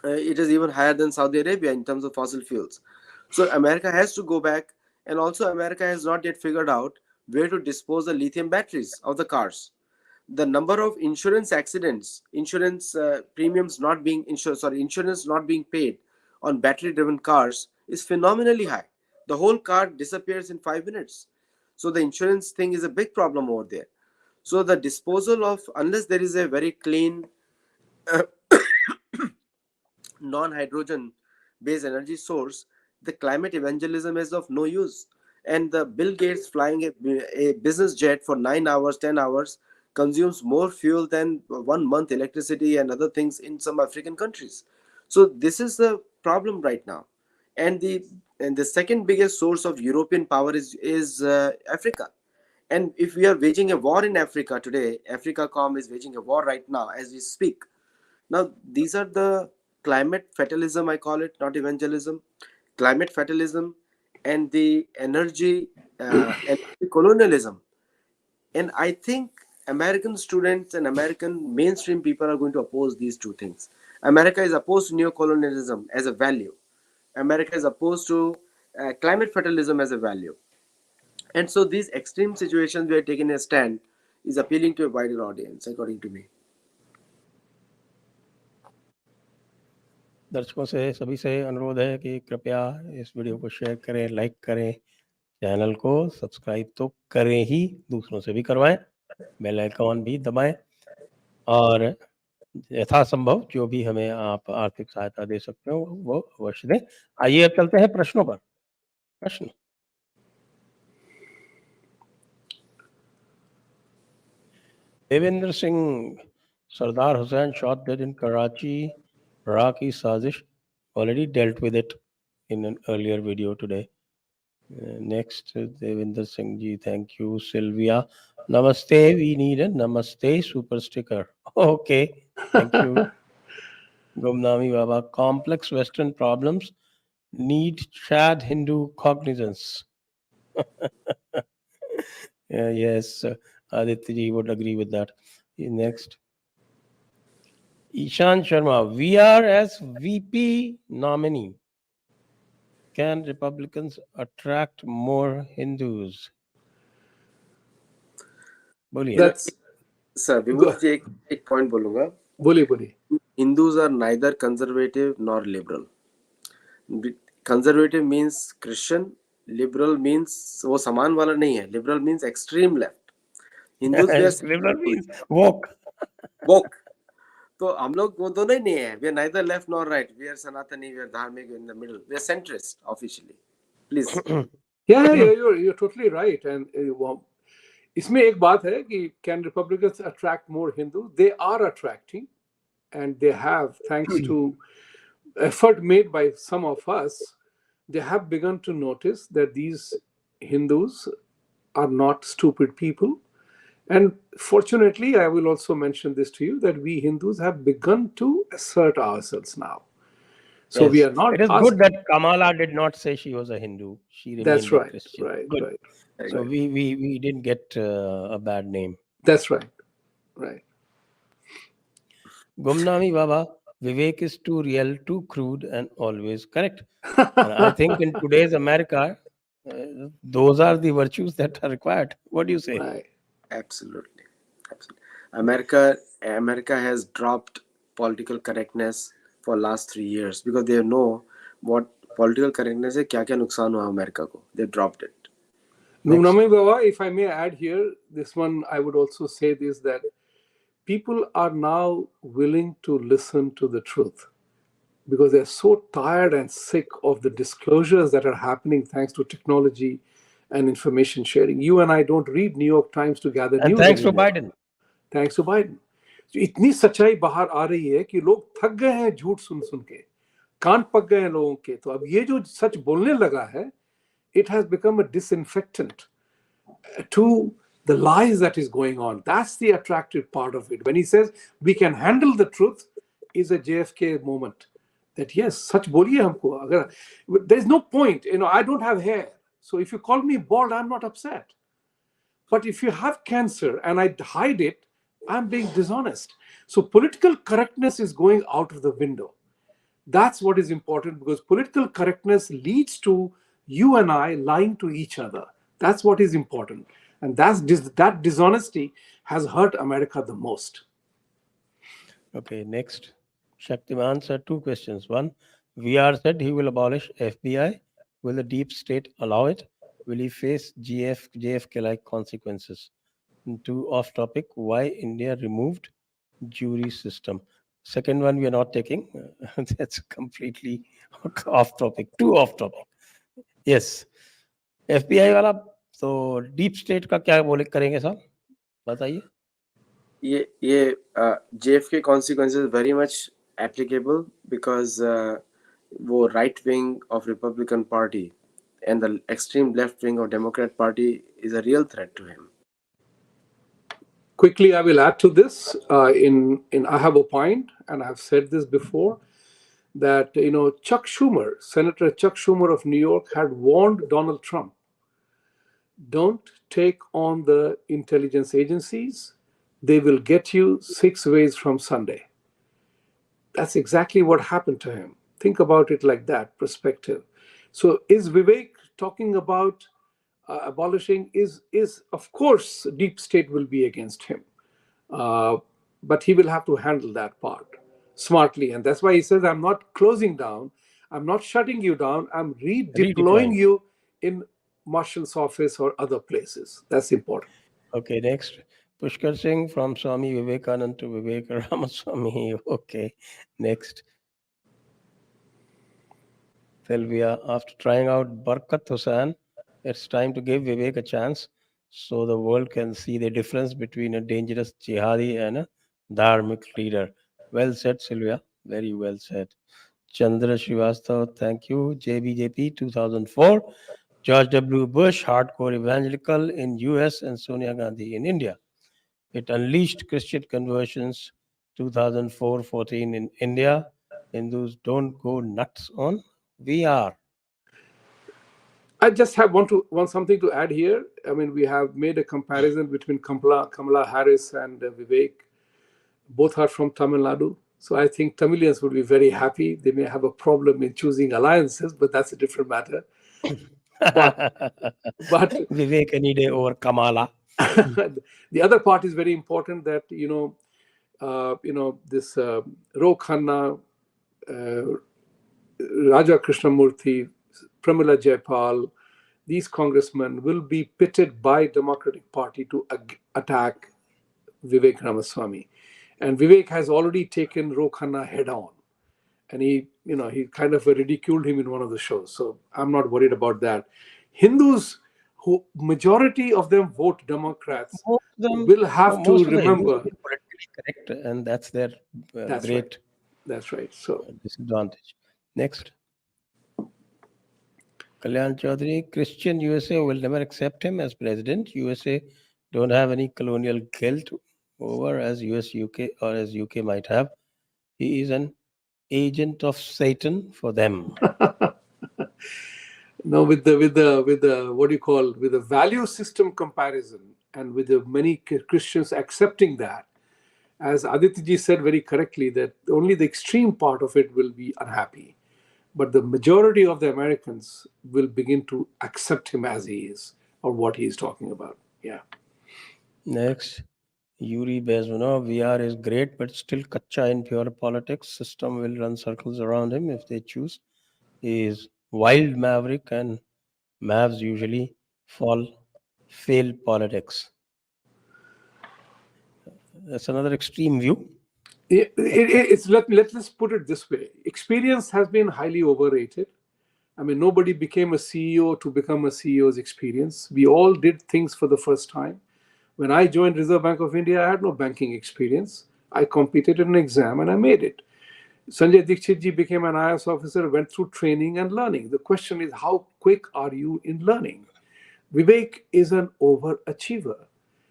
It is even higher than Saudi Arabia in terms of fossil fuels. So America has to go back, and also America has not yet figured out where to dispose the lithium batteries of the cars. The number of insurance accidents, insurance premiums not being insurance not being paid on battery-driven cars is phenomenally high. The whole car disappears in 5 minutes. So the insurance thing is a big problem over there. So the disposal of, unless there is a very clean non-hydrogen based energy source, the climate evangelism is of no use. And the Bill Gates flying a business jet for 9 hours, 10 hours consumes more fuel than 1 month electricity and other things in some African countries. So this is the problem right now. And the second biggest source of European power is Africa. And if we are waging a war in Africa today, AfricaCom is waging a war right now as we speak. Now, these are the climate fatalism, I call it, not evangelism, climate fatalism and the energy colonialism. And I think American students and American mainstream people are going to oppose these two things. America is opposed to neocolonialism as a value. America is opposed to climate fatalism as a value. And so these extreme situations where taking a stand is appealing to a wider audience, according to me. दर्शकों से सभी से अनुरोध है कि कृपया इस video को शेयर करें, लाइक करें, चैनल को सब्सक्राइब तो करें ही, दूसरों से भी करवाएं, बेल आइकॉन भी दबाएं और यथासंभव जो भी हमें आप आर्थिक सहायता दे सकते हो वो अवश्य दें। आइए अब चलते हैं प्रश्नों पर। प्रश्न, देवेंद्र सिंह, सरदार Hussain shot dead in Karachi, Iraqi sazish, already dealt with it in an earlier video today. Next, Devinder Singh ji, thank you. Sylvia, namaste. We need a namaste super sticker. Okay, thank you. Gumnami Baba, complex Western problems need Shad Hindu cognizance. Yes, Aditya ji would agree with that. Next, Ishan Sharma, we are as VP nominee. Can Republicans attract more Hindus? बोलिए। That's sir विभूति जी एक point बोलूंगा। बोलिए। Hindus are neither conservative nor liberal. Conservative means Christian, liberal means वो समान वाला नहीं है, liberal means extreme left. Hindus liberal means woke. woke. तो हम लोग वो दोनों ही नहीं है. We are neither left nor right. We are Sanatani, we are Dharmic, in the middle. We are centrist officially. Please. Yeah, you're totally right. And इसमें एक बात है कि can Republicans attract more Hindus? They are attracting, and they have, thanks to effort made by some of us, they have begun to notice that these Hindus are not stupid people. And fortunately, I will also mention this to you, that we Hindus have begun to assert ourselves now. So yes, we are not. It is good that Kamala did not say she was a Hindu. She remained That's right, a Christian. right, Good. right. So right. we didn't get a bad name. That's right, right. Gumnami Baba, Vivek is too real, too crude, and always correct. And I think in today's America, those are the virtues that are required. What do you say? Right. Absolutely. America has dropped political correctness for last 3 years because they know what political correctness है, क्या नुकसान हुआ America को. They dropped it. Gumnami Baba, if I may add here, this one I would also say this, that people are now willing to listen to the truth because they're so tired and sick of the disclosures that are happening thanks to technology and information sharing. You and I don't read New York Times to gather news. Thanks to Biden. Thanks to Biden. So इतनी सच्चाई बाहर आ रही है कि लोग थक गए हैं झूठ सुन सुन के, कान पक गए हैं लोगों के. तो अब ये जो सच बोलने लगा है, it has become a disinfectant to the lies that is going on. That's the attractive part of it. When he says we can handle the truth, is a JFK moment. That yes, such boliye humko. Agar, there is no point. I don't have hair. So if you call me bald, I'm not upset. But if you have cancer and I hide it, I'm being dishonest. So political correctness is going out of the window. That's what is important, because political correctness leads to you and I lying to each other. That's what is important. And that dishonesty has hurt America the most. Okay, next. Shaktiman said 2 questions. One, VR said he will abolish FBI. Will the deep state allow it? Will he face JFK-like consequences? And 2, off topic, why India removed jury system? Second one we are not taking. That's completely off topic. Too off topic. Yes. FBI वाला तो deep state का क्या बोले करेंगे साहब, बताइए. ये JFK consequences very much applicable because वो right wing of Republican Party and the extreme left wing of Democrat Party is a real threat to him. Quickly, I will add to this. In I have a point, and I have said this before, that Chuck Schumer, Senator Chuck Schumer of New York, had warned Donald Trump, don't take on the intelligence agencies. They will get you 6 ways from Sunday. That's exactly what happened to him. Think about it like that perspective. So is Vivek talking about abolishing? Is of course deep state will be against him, uh, but he will have to handle that part smartly, and that's why he says, "I'm not closing down. I'm not shutting you down. I'm redeploying Redeploying. you in Marshal's office or other places." That's important. Okay, next. Pushkar Singh from Swami Vivekanand to Vivek Ramaswamy. Okay, next. Sylvia, after trying out Barkat Hussain, it's time to give Vivek a chance so the world can see the difference between a dangerous jihadi and a dharmic leader. Well said, Sylvia. Very well said. Chandra Srivastav, thank you. JBJP 2004. George W. Bush, hardcore evangelical in US and Sonia Gandhi in India. It unleashed Christian conversions 2004-14 in India. Hindus don't go nuts on VR. I just have want something to add here. I mean, we have made a comparison between Kamala Harris and Vivek. Both are from Tamil Nadu. So I think Tamilians would be very happy. They may have a problem in choosing alliances, but that's a different matter. But Vivek any day over Kamala. the other part is very important, that this Ro Khanna, Raja Krishnamurthy, Pramila Jayapal, these congressmen will be pitted by Democratic Party to attack Vivek Ramaswamy. And Vivek has already taken Ro Khanna head on. And he kind of ridiculed him in one of the shows. So I'm not worried about that. Hindus, who majority of them vote Democrats, Most of them, will have to most of the Hindus remember. are politically correct, and that's their That's great right. That's right. So disadvantage. Next. Kalyan Chaudhary, Christian USA will never accept him as president. USA don't have any colonial guilt over as US UK or as UK might have. He is an agent of Satan for them. now with the what do you call, with the value system comparison, and with the many Christians accepting that, as Aditya ji said very correctly, that only the extreme part of it will be unhappy, but the majority of the Americans will begin to accept him as he is, or what he is talking about. Yeah. Next, Yuri Bezmenov, VR is great, but still kacha in pure politics. System will run circles around him if they choose. He is wild maverick, and Mavs usually fail politics. That's another extreme view. Let's put it this way: experience has been highly overrated. I mean, nobody became a CEO to become a CEO's experience. We all did things for the first time. When I joined Reserve Bank of India, I had no banking experience. I competed in an exam and I made it. Sanjay Dixit ji became an IFS officer, went through training and learning. The question is, how quick are you in learning? Vivek is an overachiever.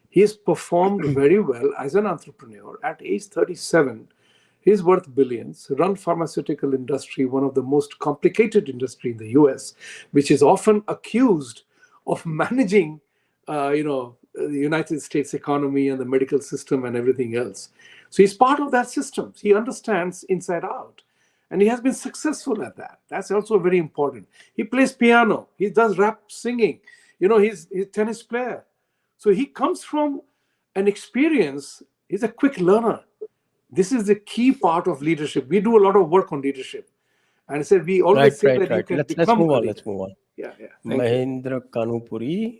He has performed very well as an entrepreneur. At age 37, he's worth billions, run pharmaceutical industry, one of the most complicated industry in the US, which is often accused of managing, the United States economy and the medical system and everything else. So he's part of that system. He understands inside out. And he has been successful at that. That's also very important. He plays piano. He does rap singing. He's a tennis player. So he comes from an experience. He's a quick learner. This is the key part of leadership. We do a lot of work on leadership. And I said, we always say that you can Let's become move a on. leader. Let's move on. Yeah. Thank you. Mahindra Kanupuri.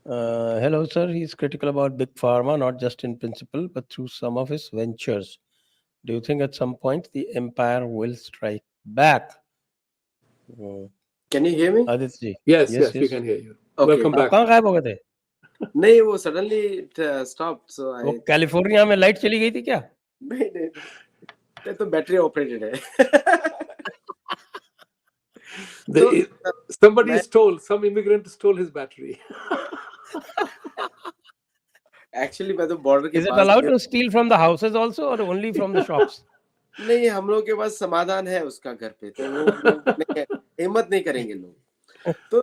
Hello, sir. He's critical about big pharma, not just in principle, but through some of his ventures. Do you think at some point the empire will strike back? Can you hear me? Aditya ji, Yes, yes, we can hear you. Okay. Welcome आप back. कहाँ गायब हो गए थे? नहीं, वो suddenly it stopped, so वो I. California में लाइट चली गई थी क्या? नहीं, ये तो बैटरी ऑपरेटेड है. Somebody some immigrant stole his battery. Actually मैं तो बॉर्डर के Is it pass. allowed to steal from the houses also or only from the shops? नहीं, हम लोग के पास समाधान है उसका घर पे, तो वो लोग हिम्मत नहीं करेंगे लोग. तो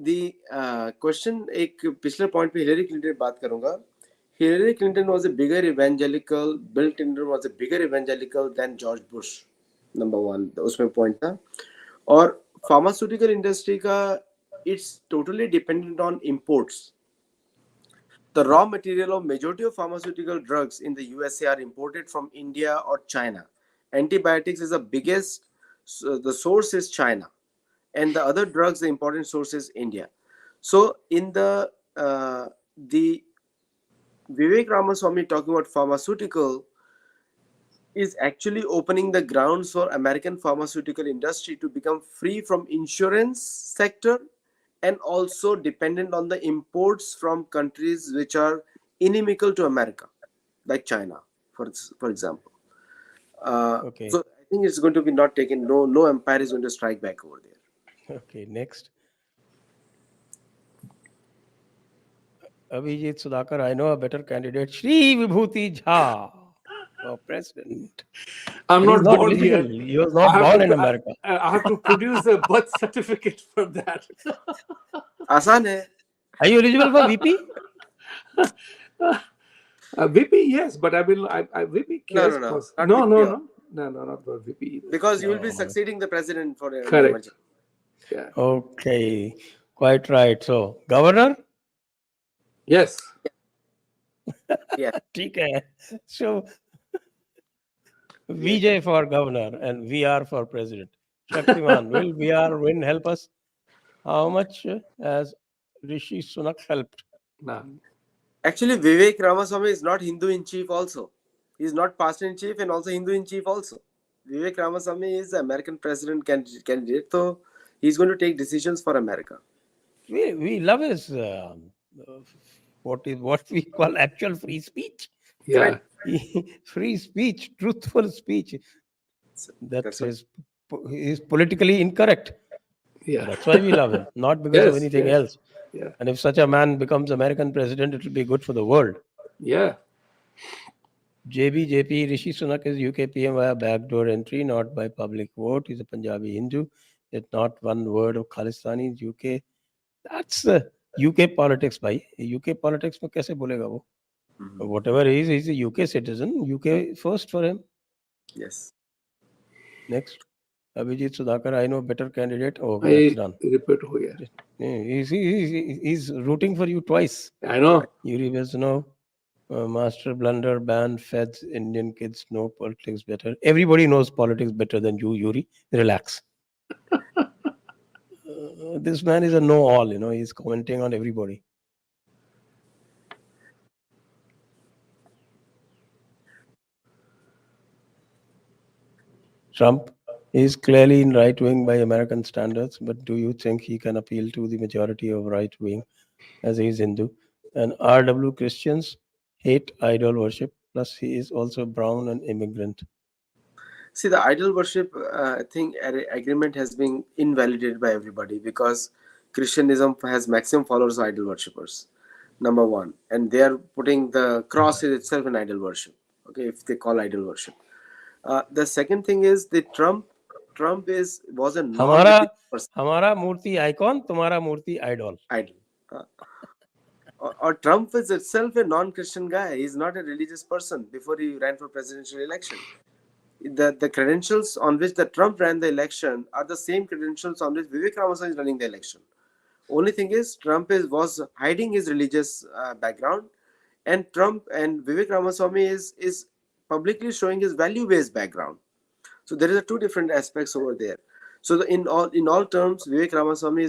the question, एक पिछले पॉइंट पे हिलरी क्लिंटन बात करूंगा. Hillary Clinton was a bigger evangelical, Bill Clinton was a bigger evangelical than George Bush. Number one, उसमें पॉइंट था. और फार्मास्यूटिकल इंडस्ट्री का it's totally dependent on imports. The raw material of majority of pharmaceutical drugs in the USA are imported from India or China. Antibiotics is the biggest, the source is China, and the other drugs, the important source is India. So in the Vivek Ramaswamy talking about pharmaceutical is actually opening the grounds for American pharmaceutical industry to become free from insurance sector and also dependent on the imports from countries which are inimical to America, like China, for example. Okay. So I think it's going to be not taken. No empire is going to strike back over there. Okay, next. Abhijit Sudhakar, I know a better candidate, Shri Vibhuti Jha for president. I'm But he's not born eligible. yet. He was not born in America. I have to produce a birth certificate for that. आसान है. Are you eligible for VP? VP, yes, but I will. I VP cares. No, No, not for VP either. Because you will be succeeding the president for a Correct. emergency. Yeah. Okay, quite right. So, governor? Yes. Yeah. ठीक है. So, VJ for governor and VR for president. Shaktiman, will VR win help us? How much has Rishi Sunak helped? No. Actually, Vivek Ramaswamy is not Hindu in chief also. He is not pastor in chief and also Hindu in chief also. Vivek Ramaswamy is the American president candidate, so he's going to take decisions for America. We love his what we call actual free speech. Yeah. Free speech, truthful speech. That's is politically incorrect. Yeah. That's why we love him, not because of anything else. Yeah. And if such a man becomes American president, it will be good for the world. Yeah. JP Rishi Sunak is UK PM via backdoor entry, not by public vote. He's a Punjabi Hindu. It's not one word of Khalistani UK. That's the UK politics, bhai. UK politics में कैसे बोलेगा वो? Whatever he is, he's a UK citizen. UK first for him. Yes. Next. Abhijit Sudhakar, I know better candidate. Oh, that's done. Repeat हो गया. He's rooting for you twice. I know. Yuri Vesno, master blunder, ban feds, Indian kids know politics better. Everybody knows politics better than you, Yuri. Relax. This man is a know-all, he's commenting on everybody. Trump is clearly in right-wing by American standards, but do you think he can appeal to the majority of right-wing as he is Hindu? And RW Christians hate idol worship, plus he is also brown and immigrant. See, the idol worship thing agreement has been invalidated by everybody because Christianism has maximum followers of idol worshippers, number one. And they are putting the cross itself in idol worship, okay, if they call idol worship. The second thing is the Trump was a हमारा मूर्ति icon, तुम्हारा मूर्ति idol. Or Trump is itself a non-Christian guy. He's not a religious person before he ran for presidential election. The credentials on which the Trump ran the election are the same credentials on which Vivek Ramaswamy is running the election. Only thing is Trump was hiding his religious background, and Trump and Vivek Ramaswamy is publicly showing his value-based background. So there is two different aspects over there. So in all terms, Vivek Ramaswamy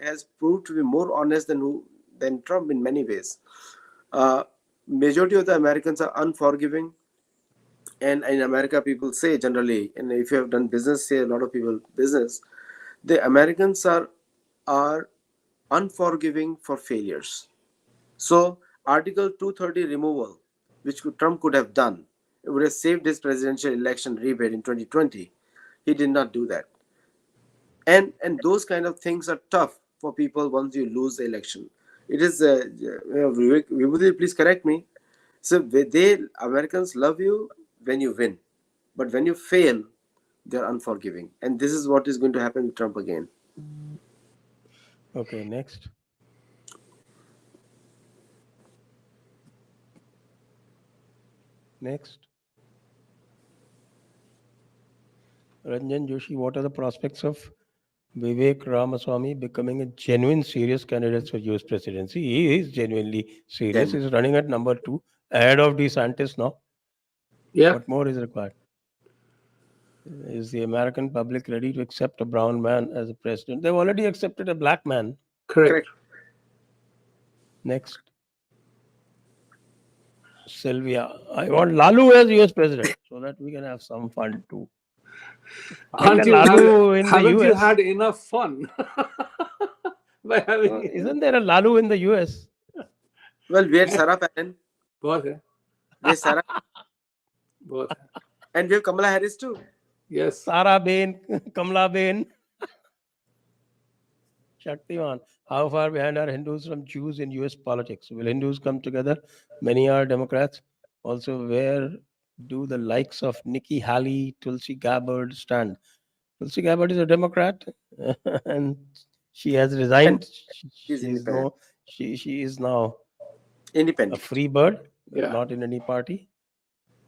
has proved to be more honest than Trump in many ways. Majority of the Americans are unforgiving, and in America people say generally, and if you have done business, say a lot of people business, The Americans are unforgiving for failures. So Article 230 removal, which Trump could have done, it would have saved his presidential election rebate in 2020. He did not do that. And those kind of things are tough for people once you lose the election. It is Vibhuti, please correct me. So Americans love you when you win, but when you fail, they're unforgiving. And this is what is going to happen with Trump again. Okay, next. Next. Ranjan Joshi, what are the prospects of Vivek Ramaswamy becoming a genuine serious candidate for US presidency? He is genuinely serious. Then He's running at number 2, ahead of DeSantis now. Yeah, What more is required? Is the American public ready to accept a brown man as a president? They've already accepted a black man. correct. correct. Next. Sylvia, I want Lalu as US president so that we can have some fun too. Find a Lalu in the Haven't you US. had enough fun by having? Isn't there a Lalu in the US? Well, we had Sarah Palin, बहुत है, we have Sarah, बहुत है. and we have Kamala Harris too. Yes. Sara Bain, Kamala Bain. Shaktiman, how far behind are Hindus from Jews in US politics? Will Hindus come together? Many are Democrats. Also, where do the likes of Nikki Haley, Tulsi Gabbard stand? Tulsi Gabbard is a Democrat and she has resigned. She's independent. She is now a Independent. free bird, Yeah. not in any party.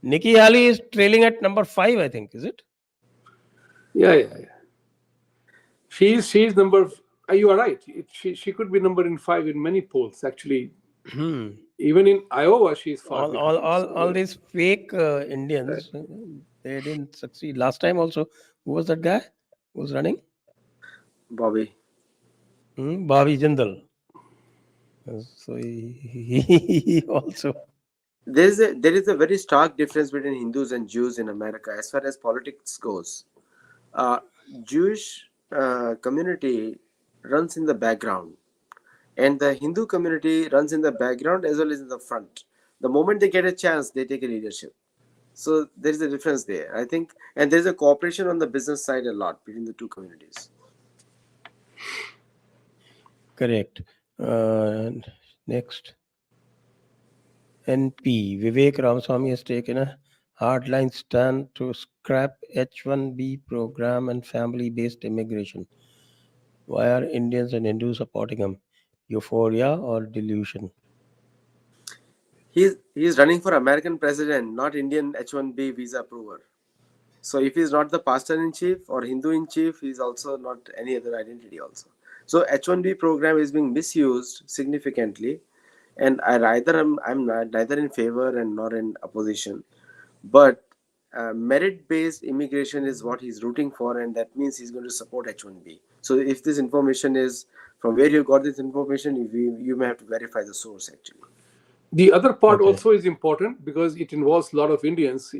Nikki Haley is trailing at number 5, I think, is it? Yeah. She's number. You are right. She could be number in 5 in many polls. Actually, even in Iowa, she's far behind. All these fake Indians, they didn't succeed. Last time also, who was that guy who was running? Bobby. Bobby Jindal. So he also. There is a very stark difference between Hindus and Jews in America as far as politics goes. Jewish community runs in the background, and the Hindu community runs in the background as well as in the front. The moment they get a chance, they take a leadership. So there is a difference there, I think, and there's a cooperation on the business side a lot between the two communities. Correct. Next. NP. Vivek Ramaswamy has taken a hardline stand to scrap H-1B program and family-based immigration. Why are Indians and Hindus supporting him? Euphoria or delusion? He's running for American president, not Indian H-1B visa approver. So if he's not the pastor in chief or Hindu in chief, he's also not any other identity also. So H-1B program is being misused significantly, and I'm neither in favor and nor in opposition. But merit-based immigration is what he's rooting for, and that means he's going to support H-1B. So if this information is from where you got this information, you may have to verify the source actually. The other part also is important because it involves a lot of Indians.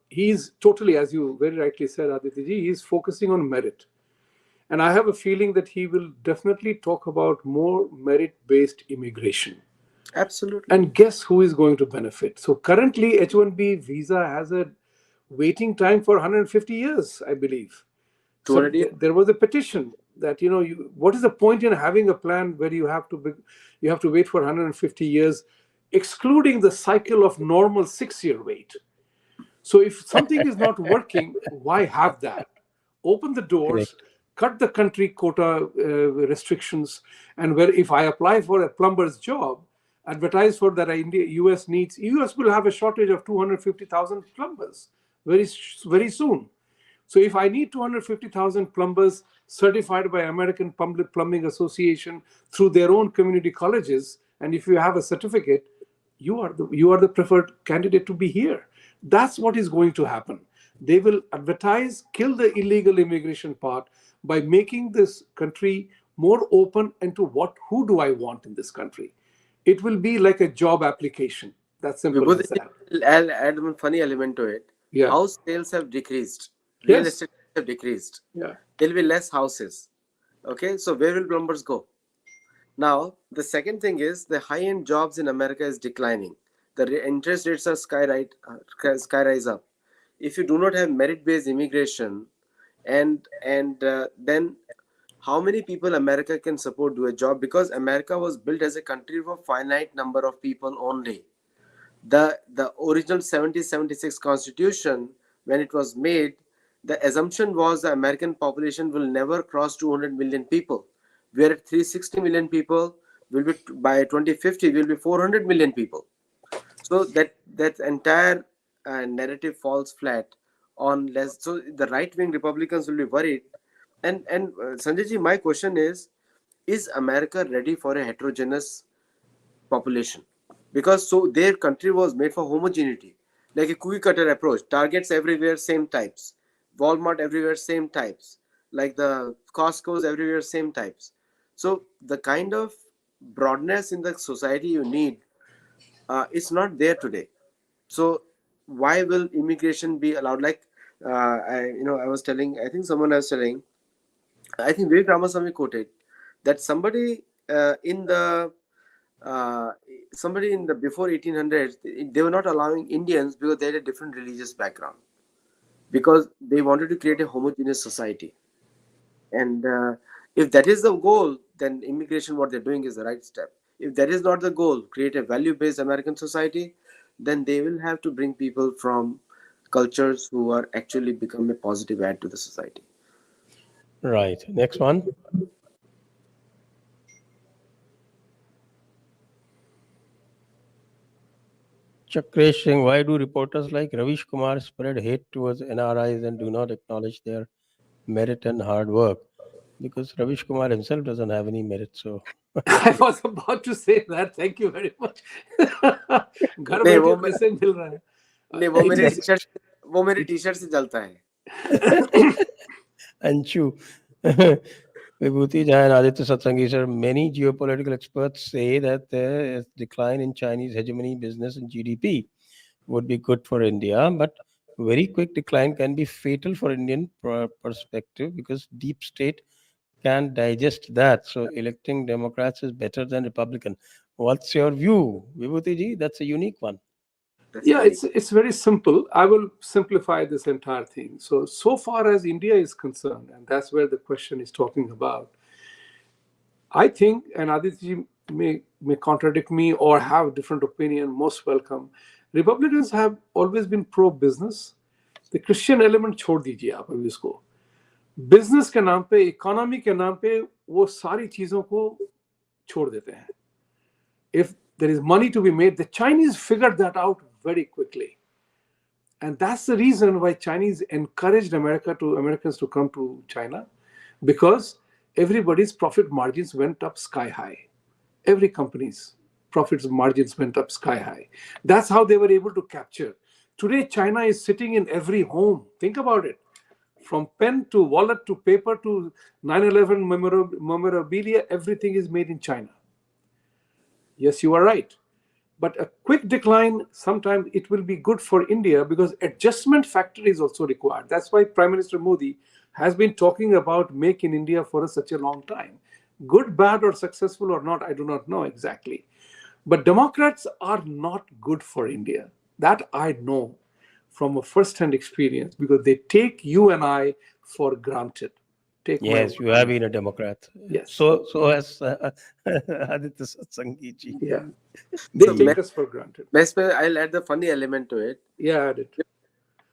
He's totally, as you very rightly said, Aditya ji, he's focusing on merit. And I have a feeling that he will definitely talk about more merit-based immigration. Absolutely. And guess who is going to benefit? So currently, H-1B visa has a waiting time for 150 years, I believe. So there was a petition that, what is the point in having a plan where you have to wait for 150 years, excluding the cycle of normal 6-year wait. So if something is not working, why have that? Open the doors, cut the country quota restrictions, and where if I apply for a plumber's job, advertise for that US needs, US will have a shortage of 250,000 plumbers very, very soon. So if I need 250,000 plumbers certified by American Public Plumbing Association through their own community colleges, and if you have a certificate, you are the preferred candidate to be here. That's what is going to happen. They will advertise, kill the illegal immigration part by making this country more open into who do I want in this country. It will be like a job application. That's simple as that. I'll add one funny element to it. Yeah. House sales have decreased. Real estate have decreased. Yeah. There will be less houses. Okay, so where will plumbers go? Now, the second thing is the high-end jobs in America is declining. The interest rates are skyrise up. If you do not have merit-based immigration, and then how many people America can support do a job? Because America was built as a country of a finite number of people only. The original 1776 Constitution, when it was made, the assumption was the American population will never cross 200 million people. We are at 360 million people. Will be by 2050 will be 400 million people. So that entire narrative falls flat on less. So the right wing Republicans will be worried. And Sanjay ji, my question is America ready for a heterogeneous population? Because so their country was made for homogeneity, like a cookie cutter approach. Targets everywhere, same types. Walmart everywhere, same types. Like the Costco's everywhere, same types. So the kind of broadness in the society you need, it's not there today. So why will immigration be allowed? Like I was telling, I think someone was telling, I think Vivek Ramaswamy quoted that uh, somebody in the before 1800s, they were not allowing Indians because they had a different religious background, because they wanted to create a homogeneous society. And if that is the goal, then immigration, what they're doing, is the right step. If that is not the goal, create a value-based American society, then they will have to bring people from cultures who are actually become a positive add to the society. Right. Next one. Chakresh Singh, why do reporters like Ravish Kumar spread hate towards NRIs and do not acknowledge their merit and hard work? Because Ravish Kumar himself doesn't have any merit, so I was about to say that. Thank you very much. घर नहीं बैठे वो पैसे मिल रहा है. नहीं वो It मेरे is. टी शर्ट वो मेरे It, टी शर्ट से जलता है. Anshu. Vibhuti and Aditya Satsangi, sir, many geopolitical experts say that the decline in Chinese hegemony, business, and GDP would be good for India, but very quick decline can be fatal for Indian perspective because deep state can't digest that. So electing Democrats is better than Republican. What's your view, Vibhuti ji? That's a unique one. That's yeah, unique. it's very simple. I will simplify this entire thing. So far as India is concerned, and that's where the question is talking about, I think, and Aditya may contradict me or have different opinion, most welcome. Republicans have always been pro-business. The Christian element छोड़ दीजिए आप अभी उसको. Business के नाम पे, economy के नाम पे वो सारी चीजों को छोड़ देते हैं. If there is money to be made, the Chinese figured that out very quickly. And that's the reason why Chinese encouraged Americans to come to China, because everybody's profit margins went up sky high. Every company's profits margins went up sky high. That's how they were able to capture. Today, China is sitting in every home. Think about it. From pen to wallet to paper to 9/11 memorabilia, everything is made in China. Yes, you are right. But a quick decline, sometimes it will be good for India because adjustment factor is also required. That's why Prime Minister Modi has been talking about Make in India for such a long time. Good, bad, or successful or not, I do not know exactly. But Democrats are not good for India. That I know from a first-hand experience, because they take you and I for granted. Take my Yes, word you on have it. been a Democrat. Yes. So has Aditya Satsangi ji. Yeah. They So take us for granted. I'll add the funny element to it. Yeah, I did.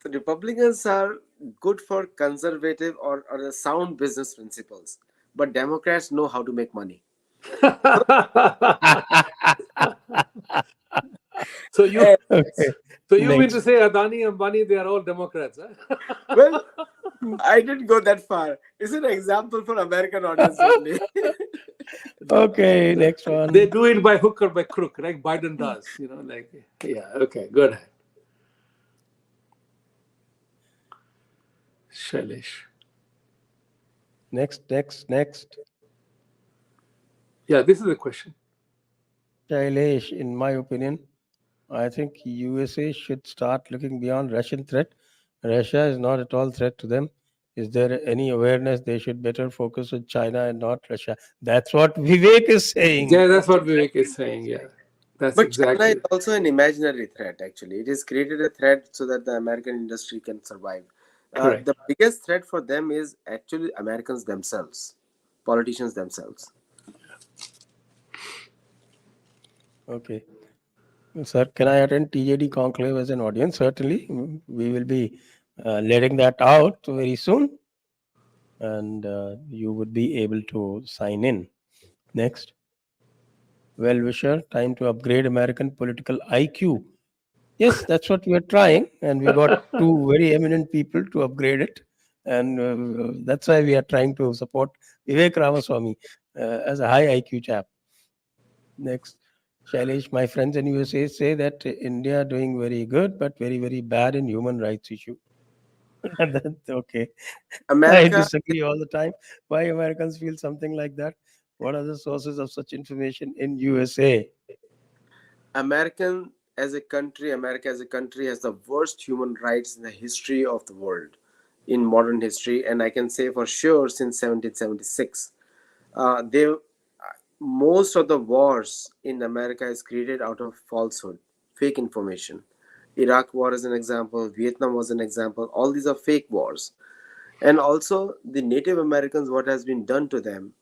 So Republicans are good for conservative or the sound business principles, but Democrats know how to make money. So you And, Okay. so you mean to Next. say Adani, Ambani, they are all Democrats, huh? well, I didn't go that far. It's an example for American audience only. Okay, next They one. do it by hook or by crook, like Biden does. Like, yeah, okay, go ahead. Shailesh. Next. Yeah, this is the question. Shailesh, in my opinion, I think USA should start looking beyond Russian threat. Russia is not at all threat to them. Is there any awareness they should better focus on China and not Russia? That's what Vivek is saying. Yeah, that's what Vivek is saying. Yeah, that's But China is exactly also an imaginary threat, actually. It has created a threat so that the American industry can survive. The correct. biggest threat for them is actually Americans themselves, politicians themselves. Okay. Sir, can I attend TJD conclave as an audience? Certainly. We will be letting that out very soon, and you would be able to sign in. Next. Well wisher, time to upgrade American political IQ. Yes, that's what we are trying, and we got two very eminent people to upgrade it, and that's why we are trying to support Vivek Ramaswamy as a high IQ chap. Next, Shailesh, my friends in USA say that India doing very good, but very very bad in human rights issue. That's okay. I America, disagree all the time. Why Americans feel something like that? What are the sources of such information in USA? America as a country has the worst human rights in the history of the world, in modern history, and I can say for sure since 1776. They Most of the wars in America is created out of falsehood, fake information. Iraq war is an example, Vietnam was an example. All these are fake wars. And also the Native Americans, what has been done to them.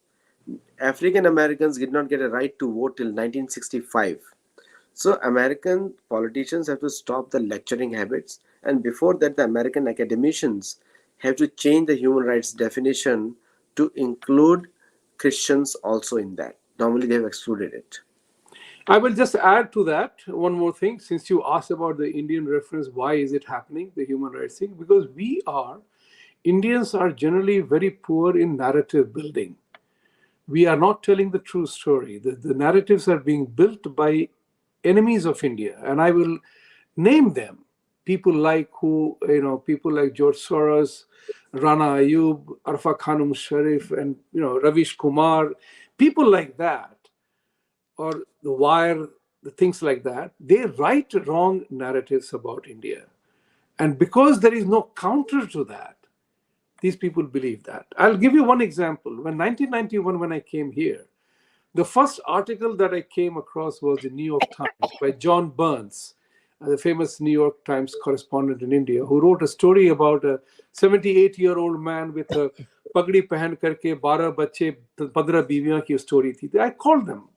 African Americans did not get a right to vote till 1965. So American politicians have to stop the lecturing habits, and before that, the American academicians have to change the human rights definition to include Christians also in that. Normally, they have excluded it. I will just add to that one more thing. Since you asked about the Indian reference, why is it happening, the human rights thing? Because Indians are generally very poor in narrative building. We are not telling the true story. The narratives are being built by enemies of India, and I will name them. People like George Soros, Rana Ayub, Arfa Khanum Sharif, and Ravish Kumar, people like that, or The Wire, the things like that. They write wrong narratives about India, and because there is no counter to that, these people believe that. I'll give you one example. When 1991, when I came here, the first article that I came across was the New York Times by John Burns, the famous New York Times correspondent in India, who wrote a story about a 78-year-old man with a pagdi pehan karke 12 bacche, 15 बीवियों की story थी. I called them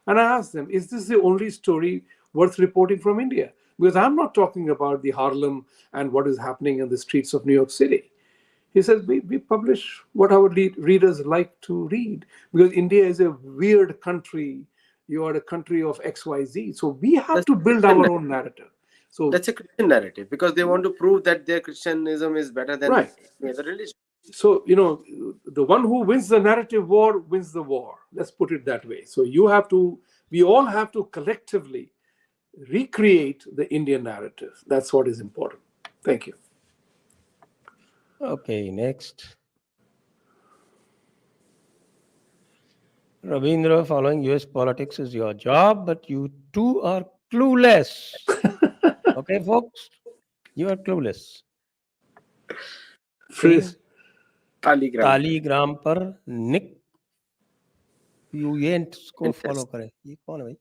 and I asked them, is this the only story worth reporting from India? Because I'm not talking about the Harlem and what is happening in the streets of New York City. He says, we publish what our readers like to read, because India is a weird country. You are a country of XYZ. So we have That's to build our own narrative. So That's a Christian narrative because they want to prove that their Christianism is better than right. any other religion. So, the one who wins the narrative war wins the war. Let's put it that way. So we all have to collectively recreate the Indian narrative. That's what is important. Thank you. Okay, next. Ravindra, following US politics is your job, but you too are clueless. Okay, folks? You are clueless. Freeze. Taligram. तालीग्राम पर निक you ये इसको follow करें. ये कौन है भाई?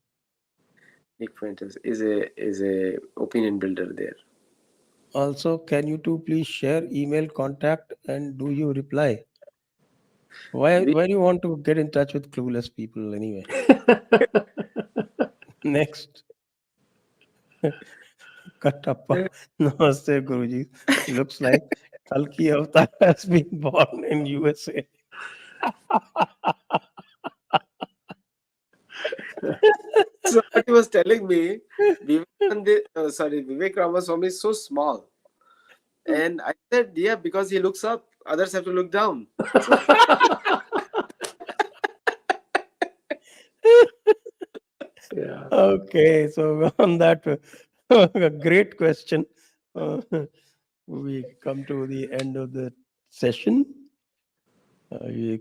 Nick Fuentes is a opinion builder there. Also, can you two please share email contact and do you reply? Why do you want to get in touch with clueless people anyway? Next. Katappa. Namaste, Guruji. Looks like Kalki Avatar has been born in USA. So what he was telling me, Vivek Ramaswamy is so small. And I said, yeah, because he looks up, others have to look down. Yeah. Okay, so on that great question, we come to the end of the session. We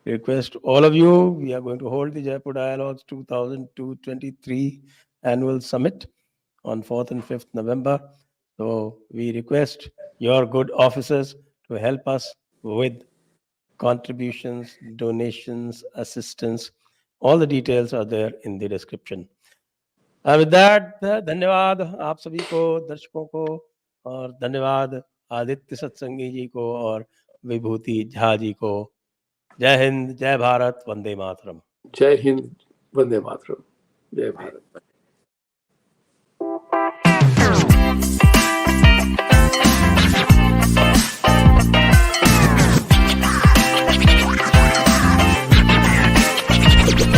request all of you, we are going to hold the Jaipur Dialogues 2023 annual summit on 4th and 5th November. So we request your good officers to help us with contributions, donations, assistance. All the details are there in the description. With that, धन्यवाद आप सभी को, दर्शकों को, और धन्यवाद आदित्य सत्संगी जी को और विभूति झा जी को. जय हिंद, जय भारत, वंदे मातरम. जय हिंद, वंदे मातरम, जय भारत.